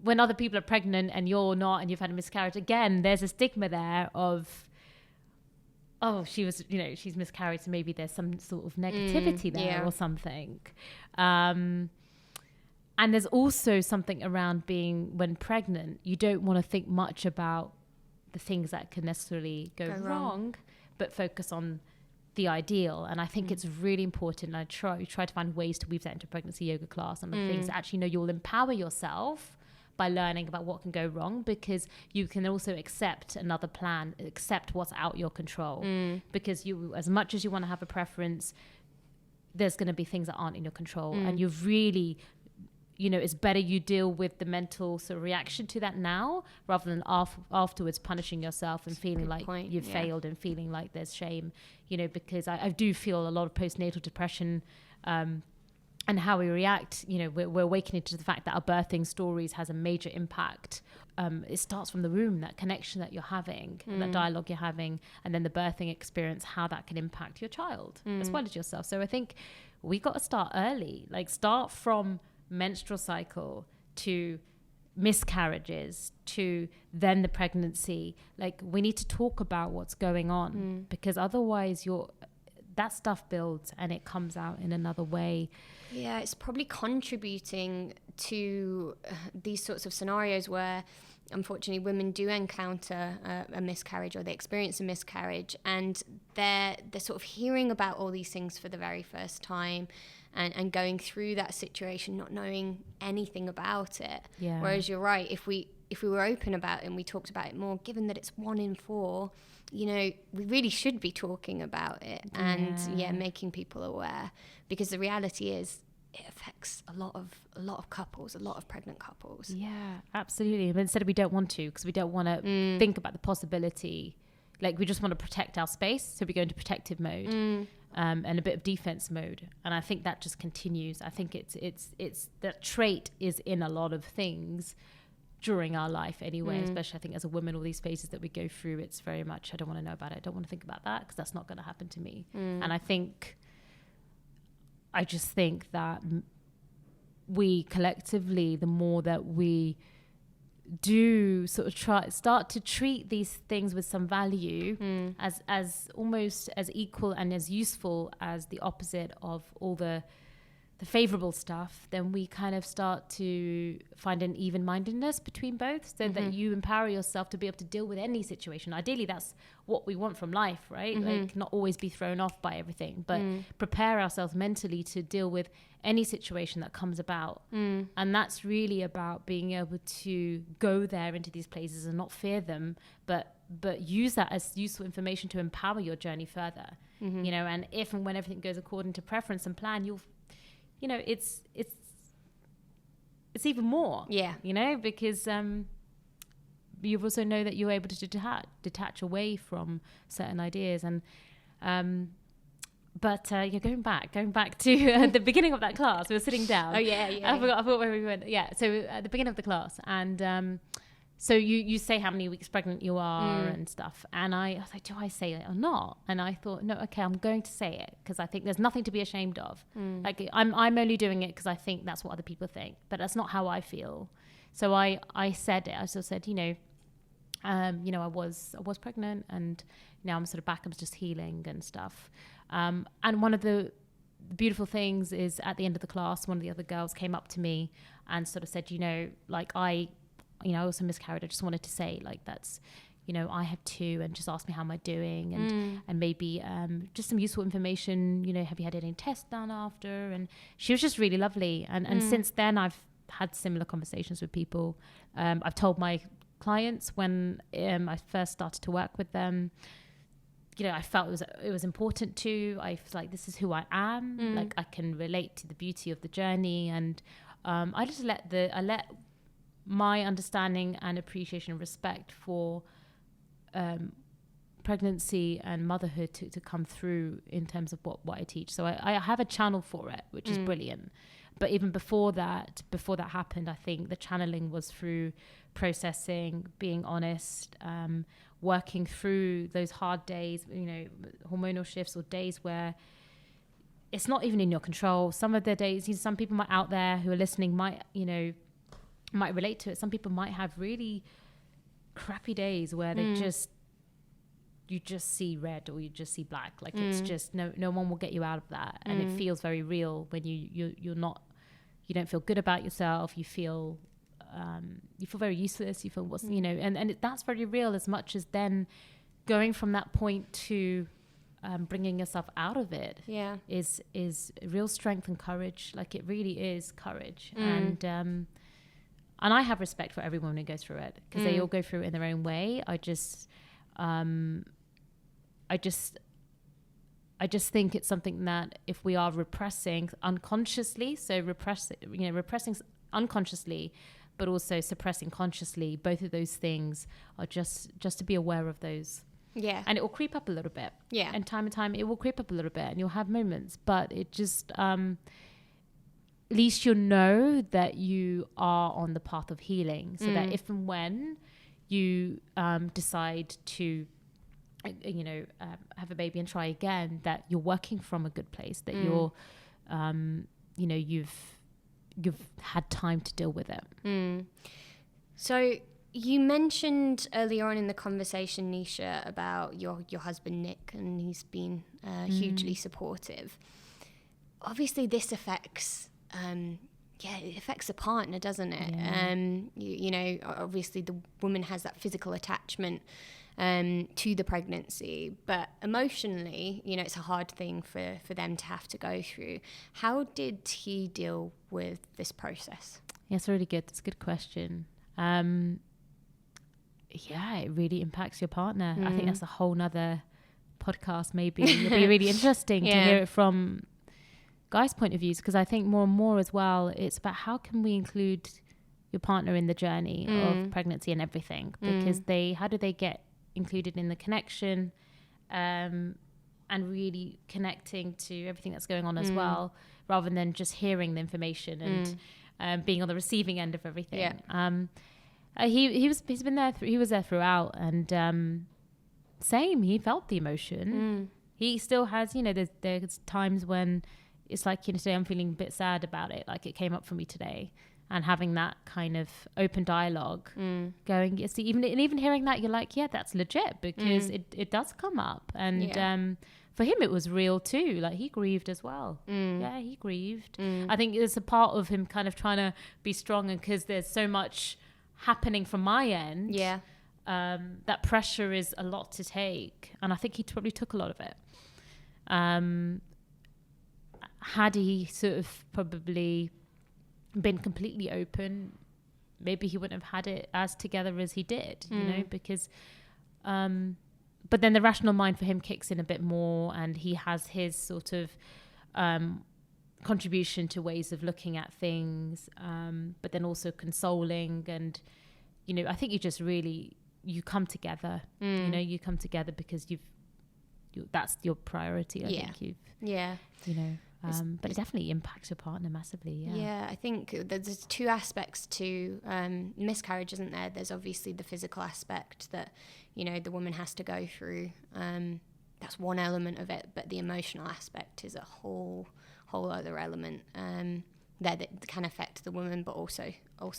when other people are pregnant and you're not, and you've had a miscarriage, again, there's a stigma there of, oh, she's miscarried, so maybe there's some sort of negativity there or something. And there's also something around being, when pregnant, you don't want to think much about the things that can necessarily go wrong, but focus on the ideal. And I think it's really important. I try to find ways to weave that into pregnancy yoga class, and the things that actually you'll empower yourself by learning about what can go wrong, because you can also accept another plan, accept what's out your control. Because you, as much as you want to have a preference, there's going to be things that aren't in your control. And you've really, it's better you deal with the mental sort of reaction to that now, rather than afterwards punishing yourself and feeling like you've failed and feeling like there's shame, because I do feel a lot of postnatal depression, and how we react, we're awakening to the fact that our birthing stories has a major impact. It starts from the womb, that connection that you're having, that dialogue you're having, and then the birthing experience, how that can impact your child as well as yourself. So I think we got to start early, like start from menstrual cycle to miscarriages to then the pregnancy. Like, we need to talk about what's going on, because otherwise that stuff builds and it comes out in another way. Yeah, it's probably contributing to these sorts of scenarios where unfortunately women do encounter a miscarriage, or they experience a miscarriage, and they're sort of hearing about all these things for the very first time, and going through that situation not knowing anything about it. Yeah. Whereas you're right, if we were open about it and we talked about it more, given that it's 1 in 4, we really should be talking about it and making people aware, because the reality is it affects a lot of couples, a lot of pregnant couples. Yeah, absolutely. But instead we don't want to, because we don't want to think about the possibility. Like, we just want to protect our space, so we go into protective mode. And a bit of defense mode, and I think that just continues. I think it's that trait is in a lot of things during our life anyway, especially I think as a woman, all these phases that we go through, it's very much, I don't want to know about it, I don't want to think about that, because that's not going to happen to me. And I just think that we collectively, the more that we do sort of start to treat these things with some value, as almost as equal and as useful as the opposite of all the favorable stuff, then we kind of start to find an even-mindedness between both, so that you empower yourself to be able to deal with any situation. Ideally, that's what we want from life, right? Like, not always be thrown off by everything, but prepare ourselves mentally to deal with any situation that comes about. And that's really about being able to go there into these places and not fear them, but use that as useful information to empower your journey further. And if and when everything goes according to preference and plan, you'll it's even more, because you also know that you're able to detach away from certain ideas. And you're going back to the beginning of that class. We were sitting down. I forgot where we went. So at the beginning of the class, and so you say how many weeks pregnant you are and stuff. And I was like, do I say it or not? And I thought, no, okay, I'm going to say it, because I think there's nothing to be ashamed of. Like, I'm only doing it because I think that's what other people think, but that's not how I feel. So I said it. I still said, I was pregnant, and now I'm sort of back. I'm just healing and stuff. And one of the beautiful things is, at the end of the class, one of the other girls came up to me and sort of said, I also miscarried. I just wanted to say, like, that's, I have two, and just ask me how am I doing, and maybe just some useful information, have you had any tests done after? And she was just really lovely. And since then I've had similar conversations with people. I've told my clients when I first started to work with them, I felt it was important to. I was like, this is who I am. Like, I can relate to the beauty of the journey, and I just let my understanding and appreciation and respect for pregnancy and motherhood to come through in terms of what I teach. So I have a channel for it, which is brilliant. But even before that happened, I think the channeling was through processing, being honest, working through those hard days, hormonal shifts, or days where it's not even in your control. Some of the days, some people might out there who are listening might relate to it. Some people might have really crappy days where they you just see red, or you just see black. Like, it's just no one will get you out of that. And it feels very real when you don't feel good about yourself. You feel very useless. You feel and that's very real, as much as then going from that point to bringing yourself out of it is real strength and courage. Like, it really is courage. And I have respect for everyone who goes through it, because they all go through it in their own way. I just think it's something that if we are repressing unconsciously, repressing unconsciously, but also suppressing consciously, both of those things are just to be aware of those. Yeah. And it will creep up a little bit. Yeah. And time it will creep up a little bit, and you'll have moments, but it just, at least you'll know that you are on the path of healing, so that if and when you decide to have a baby and try again, that you're working from a good place, that you're you've had time to deal with it. So you mentioned earlier on in the conversation, Neesha, about your husband Nick, and he's been hugely supportive. Obviously this affects it affects the partner, doesn't it? Obviously the woman has that physical attachment to the pregnancy, but emotionally, it's a hard thing for them to have to go through. How did he deal with this process? Yeah, it's really good. It's a good question. It really impacts your partner. I think that's a whole nother podcast. Maybe it'll be really interesting to hear it from guys' point of views, because I think more and more as well, it's about how can we include your partner in the journey of pregnancy and everything, because how do they get included in the connection, and really connecting to everything that's going on as well, rather than just hearing the information and being on the receiving end of everything. He's been there. He was there throughout, and same. He felt the emotion. He still has. There's times when it's like, today I'm feeling a bit sad about it. Like, it came up for me today. And having that kind of open dialogue going, even hearing that, you're like, yeah, that's legit, because it does come up. And for him, it was real too. Like, he grieved as well. Yeah, he grieved. I think it's a part of him kind of trying to be strong, and because there's so much happening from my end, that pressure is a lot to take. And I think he probably took a lot of it. Had he sort of probably been completely open, maybe he wouldn't have had it as together as he did, because but then the rational mind for him kicks in a bit more, and he has his sort of contribution to ways of looking at things, but then also consoling. And I think you come together. You come together because that's your priority. I think but it definitely impacts your partner massively. I think there's two aspects to miscarriage, isn't there? There's obviously the physical aspect that the woman has to go through. That's one element of it, but the emotional aspect is a whole other element that can affect the woman, but also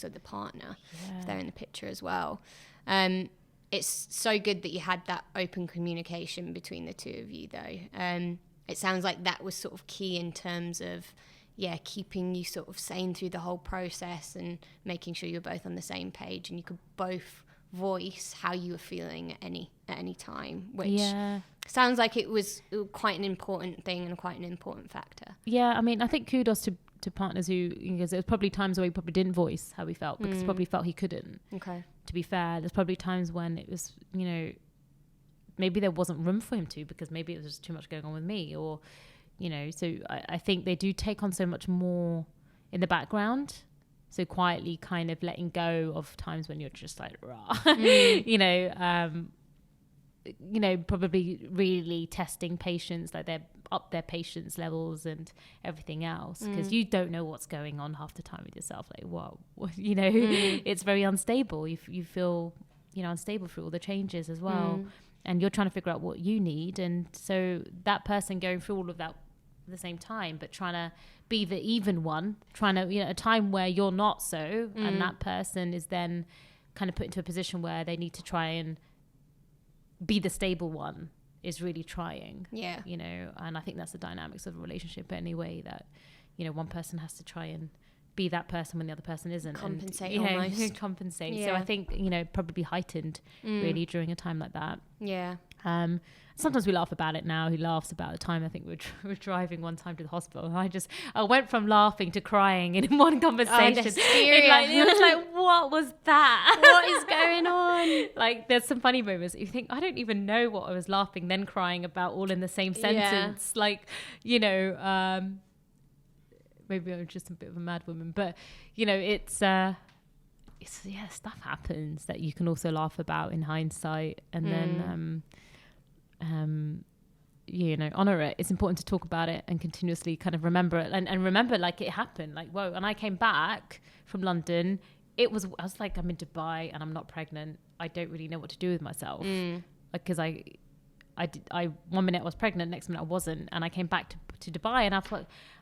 the partner if they're in the picture as well. It's so good that you had that open communication between the two of you, though. It sounds like that was sort of key in terms of, keeping you sort of sane through the whole process and making sure you're both on the same page and you could both voice how you were feeling at any time, which sounds like it was quite an important thing and quite an important factor. Yeah, I mean, I think kudos to partners who, because there's probably times where he probably didn't voice how he felt because he probably felt he couldn't. Okay. To be fair, there's probably times when it was, maybe there wasn't room for him to, because maybe it was just too much going on with me, or, so I think they do take on so much more in the background. So quietly kind of letting go of times when you're just like, rah, probably really testing patience, like they're up their patience levels and everything else, because you don't know what's going on half the time with yourself. Like, what it's very unstable. You feel, unstable through all the changes as well. And you're trying to figure out what you need. And so that person going through all of that at the same time, but trying to be the even one, trying to, a time where you're not so, and that person is then kind of put into a position where they need to try and be the stable one, is really trying. Yeah. And I think that's the dynamics of a relationship anyway, that, one person has to try and be that person when the other person isn't. Compensate and, almost. Compensate. Yeah. So I think, probably heightened really during a time like that. Yeah. Sometimes we laugh about it now. He laughs about the time I think we were driving one time to the hospital, and I went from laughing to crying in one conversation. Oh, it was like, what was that? What is going on? Like, there's some funny moments. You think, I don't even know what I was laughing then crying about, all in the same sentence. Yeah. Like, maybe I'm just a bit of a mad woman, but it's stuff happens that you can also laugh about in hindsight, and then honor it. It's important to talk about it and continuously kind of remember it, and remember like it happened. Like, whoa. And I came back from London, I was like, I'm in Dubai and I'm not pregnant. I don't really know what to do with myself, because I 1 minute I was pregnant, next minute I wasn't, and I came back to Dubai, and I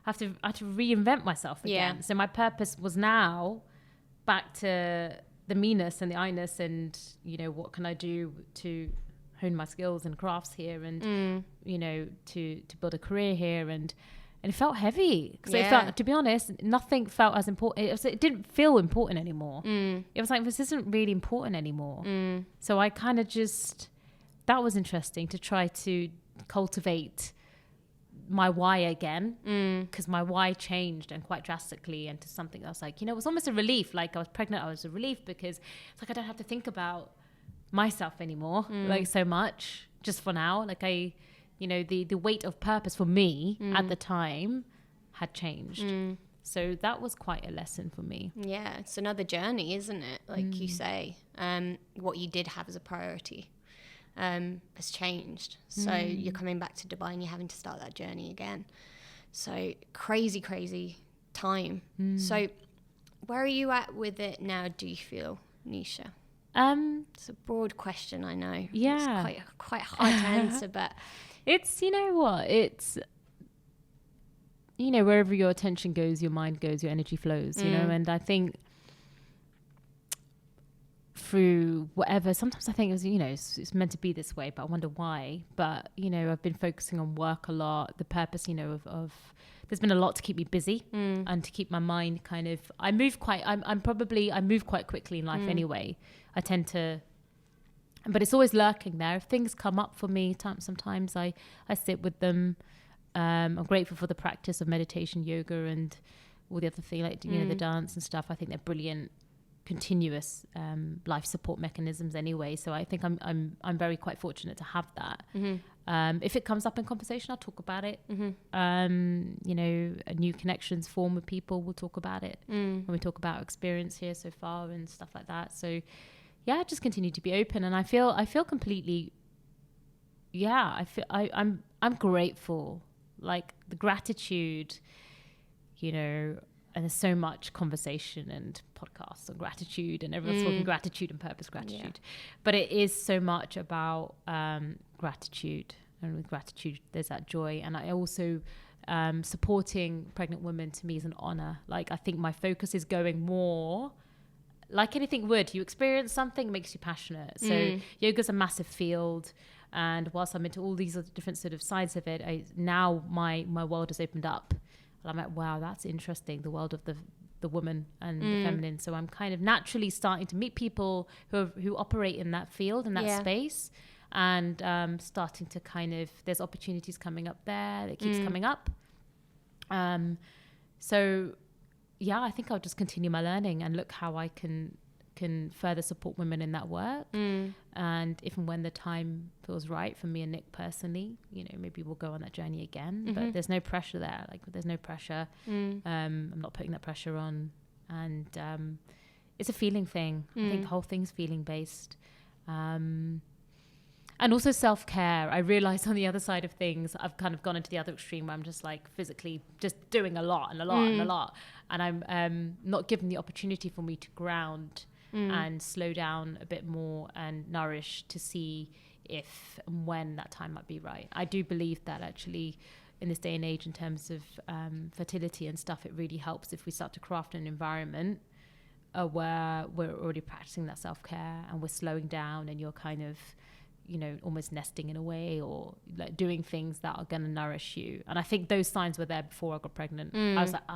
had to reinvent myself again. Yeah. So my purpose was now back to the me-ness and the I-ness, and what can I do to hone my skills and crafts here, and to build a career here, and it felt heavy, because it felt, to be honest, nothing felt as important. It didn't feel important anymore. It was like, this isn't really important anymore. So I kind of that was interesting to try to cultivate my why again, because my why changed, and quite drastically, into something that was like, it was almost a relief. Like, I was pregnant, I was a relief, because it's like I don't have to think about myself anymore, like, so much, just for now. Like, the weight of purpose for me at the time had changed. So that was quite a lesson for me. Yeah, it's another journey, isn't it? Like you say, what you did have as a priority has changed. So you're coming back to Dubai and you're having to start that journey again. So crazy time. So where are you at with it now, do you feel, Neesha? It's a broad question, I know. Yeah. It's quite hard to answer, but it's, it's, wherever your attention goes, your mind goes, your energy flows, and I think through whatever, sometimes I think it's meant to be this way, but I wonder why. But I've been focusing on work a lot, the purpose of there's been a lot to keep me busy and to keep my mind kind of, I move quite quickly in life anyway. I tend to, but it's always lurking there. If things come up for me, sometimes I sit with them. I'm grateful for the practice of meditation, yoga, and all the other things, like the dance and stuff. I think they're brilliant, continuous life support mechanisms anyway. So I think I'm very quite fortunate to have that. If it comes up in conversation, I'll talk about it. New connections form with people, we'll talk about it when we talk about experience here so far and stuff like that. So yeah, just continue to be open, and I feel completely, I'm grateful, like the gratitude, and there's so much conversation and podcasts on gratitude, and everyone's talking gratitude and purpose gratitude. But it is so much about gratitude, and with gratitude there's that joy. And I also supporting pregnant women, to me, is an honor. Like, I think my focus is going more like anything would. You experience something, it makes you passionate. So yoga's a massive field, and whilst I'm into all these other different sort of sides of it, now my world has opened up. And I'm like, wow, that's interesting. The world of the the woman and the feminine. So I'm kind of naturally starting to meet people who operate in that field, in that space, and starting to kind of, there's opportunities coming up there that keeps coming up. So yeah, I think I'll just continue my learning and look how I can further support women in that work. And if and when the time feels right for me and Nick personally, you know, maybe we'll go on that journey again. But there's no pressure there. Like, there's no pressure. I'm not putting that pressure on. And it's a feeling thing. I think the whole thing's feeling based. And also self-care. I realized on the other side of things, I've kind of gone into the other extreme where I'm just like physically just doing a lot and a lot and a lot. And I'm not given the opportunity for me to ground and slow down a bit more and nourish to see if and when that time might be right. I do believe that actually in this day and age, in terms of fertility and stuff, it really helps if we start to craft an environment where we're already practicing that self-care and we're slowing down, and you're kind of, you know, almost nesting in a way, or like doing things that are going to nourish you. And I think those signs were there before I got pregnant. I was like,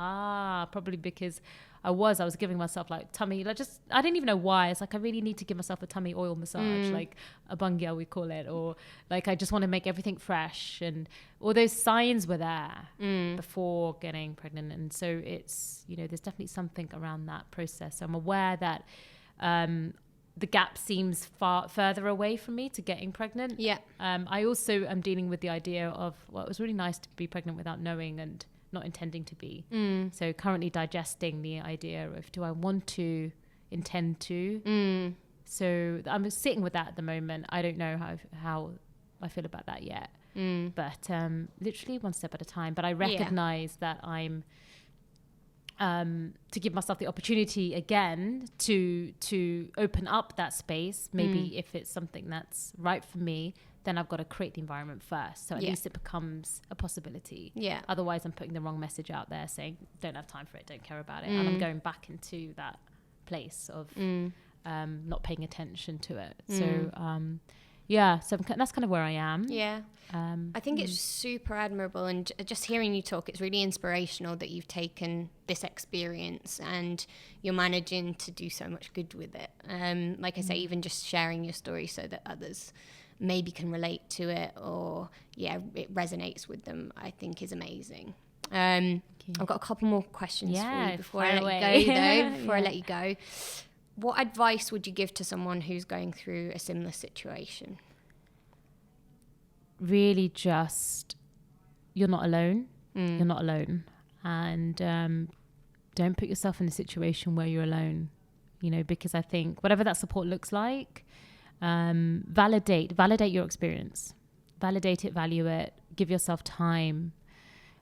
probably because I was giving myself like tummy, like just, I didn't even know why. It's like, I really need to give myself a tummy oil massage, like a bungia we call it, or like, I just want to make everything fresh. And all those signs were there before getting pregnant. And so it's, you know, there's definitely something around that process. I'm aware that, the gap seems far further away from me to getting pregnant. Yeah. I also am dealing with the idea of, well, it was really nice to be pregnant without knowing and not intending to be. So currently digesting the idea of, do I want to, intend to? So I'm sitting with that at the moment. I don't know how I feel about that yet. But literally one step at a time. But I recognize that I'm to give myself the opportunity again to open up that space. Maybe if it's something that's right for me, then I've got to create the environment first, so at least it becomes a possibility. Otherwise I'm putting the wrong message out there saying don't have time for it, don't care about it, and I'm going back into that place of not paying attention to it. So so that's kind of where I am. I think it's super admirable, and just hearing you talk, it's really inspirational that you've taken this experience and you're managing to do so much good with it. Like I say, even just sharing your story so that others maybe can relate to it, or it resonates with them, I think is amazing. I've got a couple more questions for you before I let you go though. Before I let you go, what advice would you give to someone who's going through a similar situation? Really just, you're not alone. You're not alone. And don't put yourself in a situation where you're alone, you know, because I think whatever that support looks like, validate your experience. Validate it, value it, give yourself time.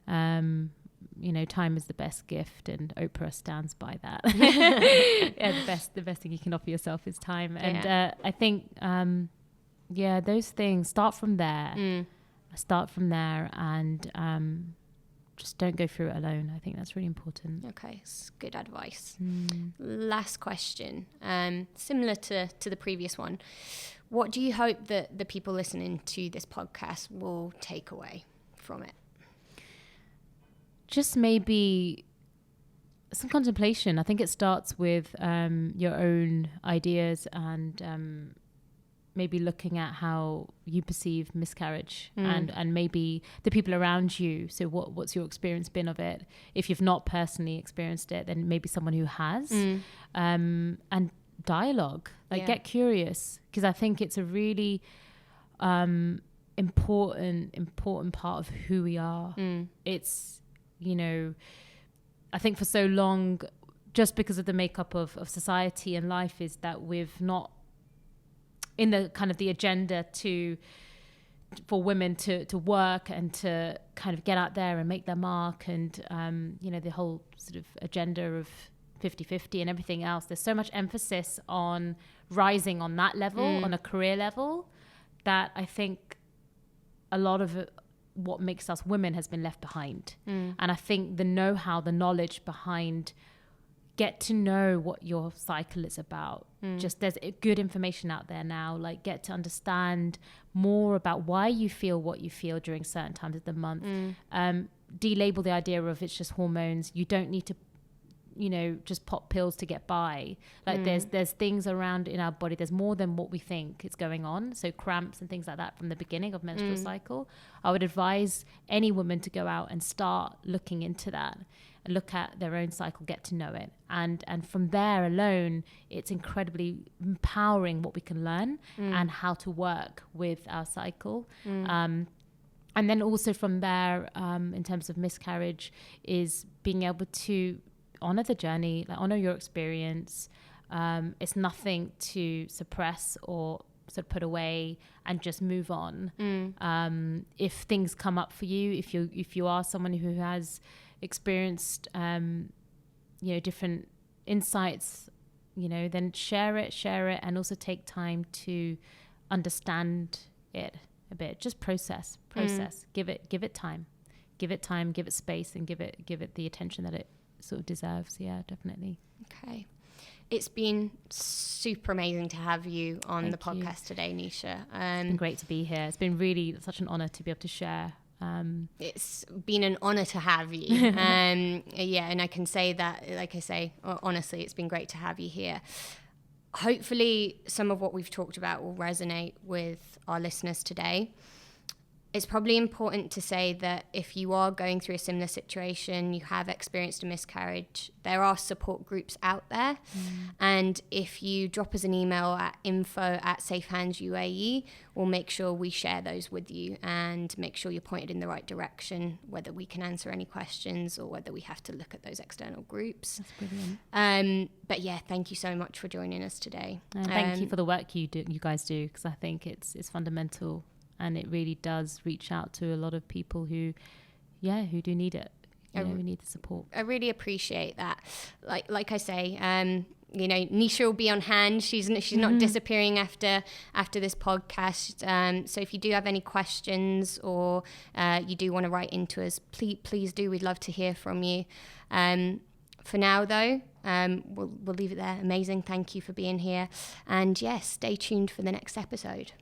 You know, time is the best gift, and Oprah stands by that. The best thing you can offer yourself is time. And I think, those things, start from there. And just don't go through it alone. I think that's really important. Okay, it's good advice. Last question, similar to the previous one. What do you hope that the people listening to this podcast will take away from it? Just maybe some contemplation. I think it starts with your own ideas and maybe looking at how you perceive miscarriage and maybe the people around you. So what's your experience been of it? If you've not personally experienced it, then maybe someone who has. And dialogue, get curious, because I think it's a really important part of who we are. It's, you know, I think for so long, just because of the makeup of society and life, is that we've not in the kind of the agenda for women to work and to kind of get out there and make their mark, and you know, the whole sort of agenda of 50-50 and everything else. There's so much emphasis on rising on that level, on a career level, that I think a lot of it, what makes us women, has been left behind. And I think the know-how, the knowledge behind, get to know what your cycle is about. Just, there's good information out there now, like get to understand more about why you feel what you feel during certain times of the month. De-label the idea of it's just hormones. You don't need to just pop pills to get by. Like there's things around in our body. There's more than what we think is going on. So cramps and things like that from the beginning of menstrual cycle. I would advise any woman to go out and start looking into that, and look at their own cycle, get to know it. And from there alone, it's incredibly empowering what we can learn and how to work with our cycle. And then also from there, in terms of miscarriage, is being able to honor the journey, like honor your experience. It's nothing to suppress or sort of put away, and just move on. If things come up for you, if you are someone who has experienced, different insights, then share it, and also take time to understand it a bit. Just process. Give it time, give it space, and give it the attention that it sort of deserves. Yeah, definitely. Okay. It's been super amazing to have you on the podcast today, Neesha. It's been great to be here. It's been really such an honor to be able to share. It's been an honor to have you. And I can say that, like I say, honestly, it's been great to have you here. Hopefully some of what we've talked about will resonate with our listeners today. It's probably important to say that if you are going through a similar situation, you have experienced a miscarriage, there are support groups out there. And if you drop us an email at info@safehandsuae, we'll make sure we share those with you and make sure you're pointed in the right direction, whether we can answer any questions or whether we have to look at those external groups. That's brilliant. But yeah, thank you so much for joining us today. And thank you for the work you guys do, because I think it's fundamental. And it really does reach out to a lot of people who do need it. We need the support. I really appreciate that. Like I say, Neesha will be on hand. She's not disappearing after this podcast. So if you do have any questions or you do want to write into us, please do. We'd love to hear from you. For now, though, we'll leave it there. Amazing. Thank you for being here. And yes, stay tuned for the next episode.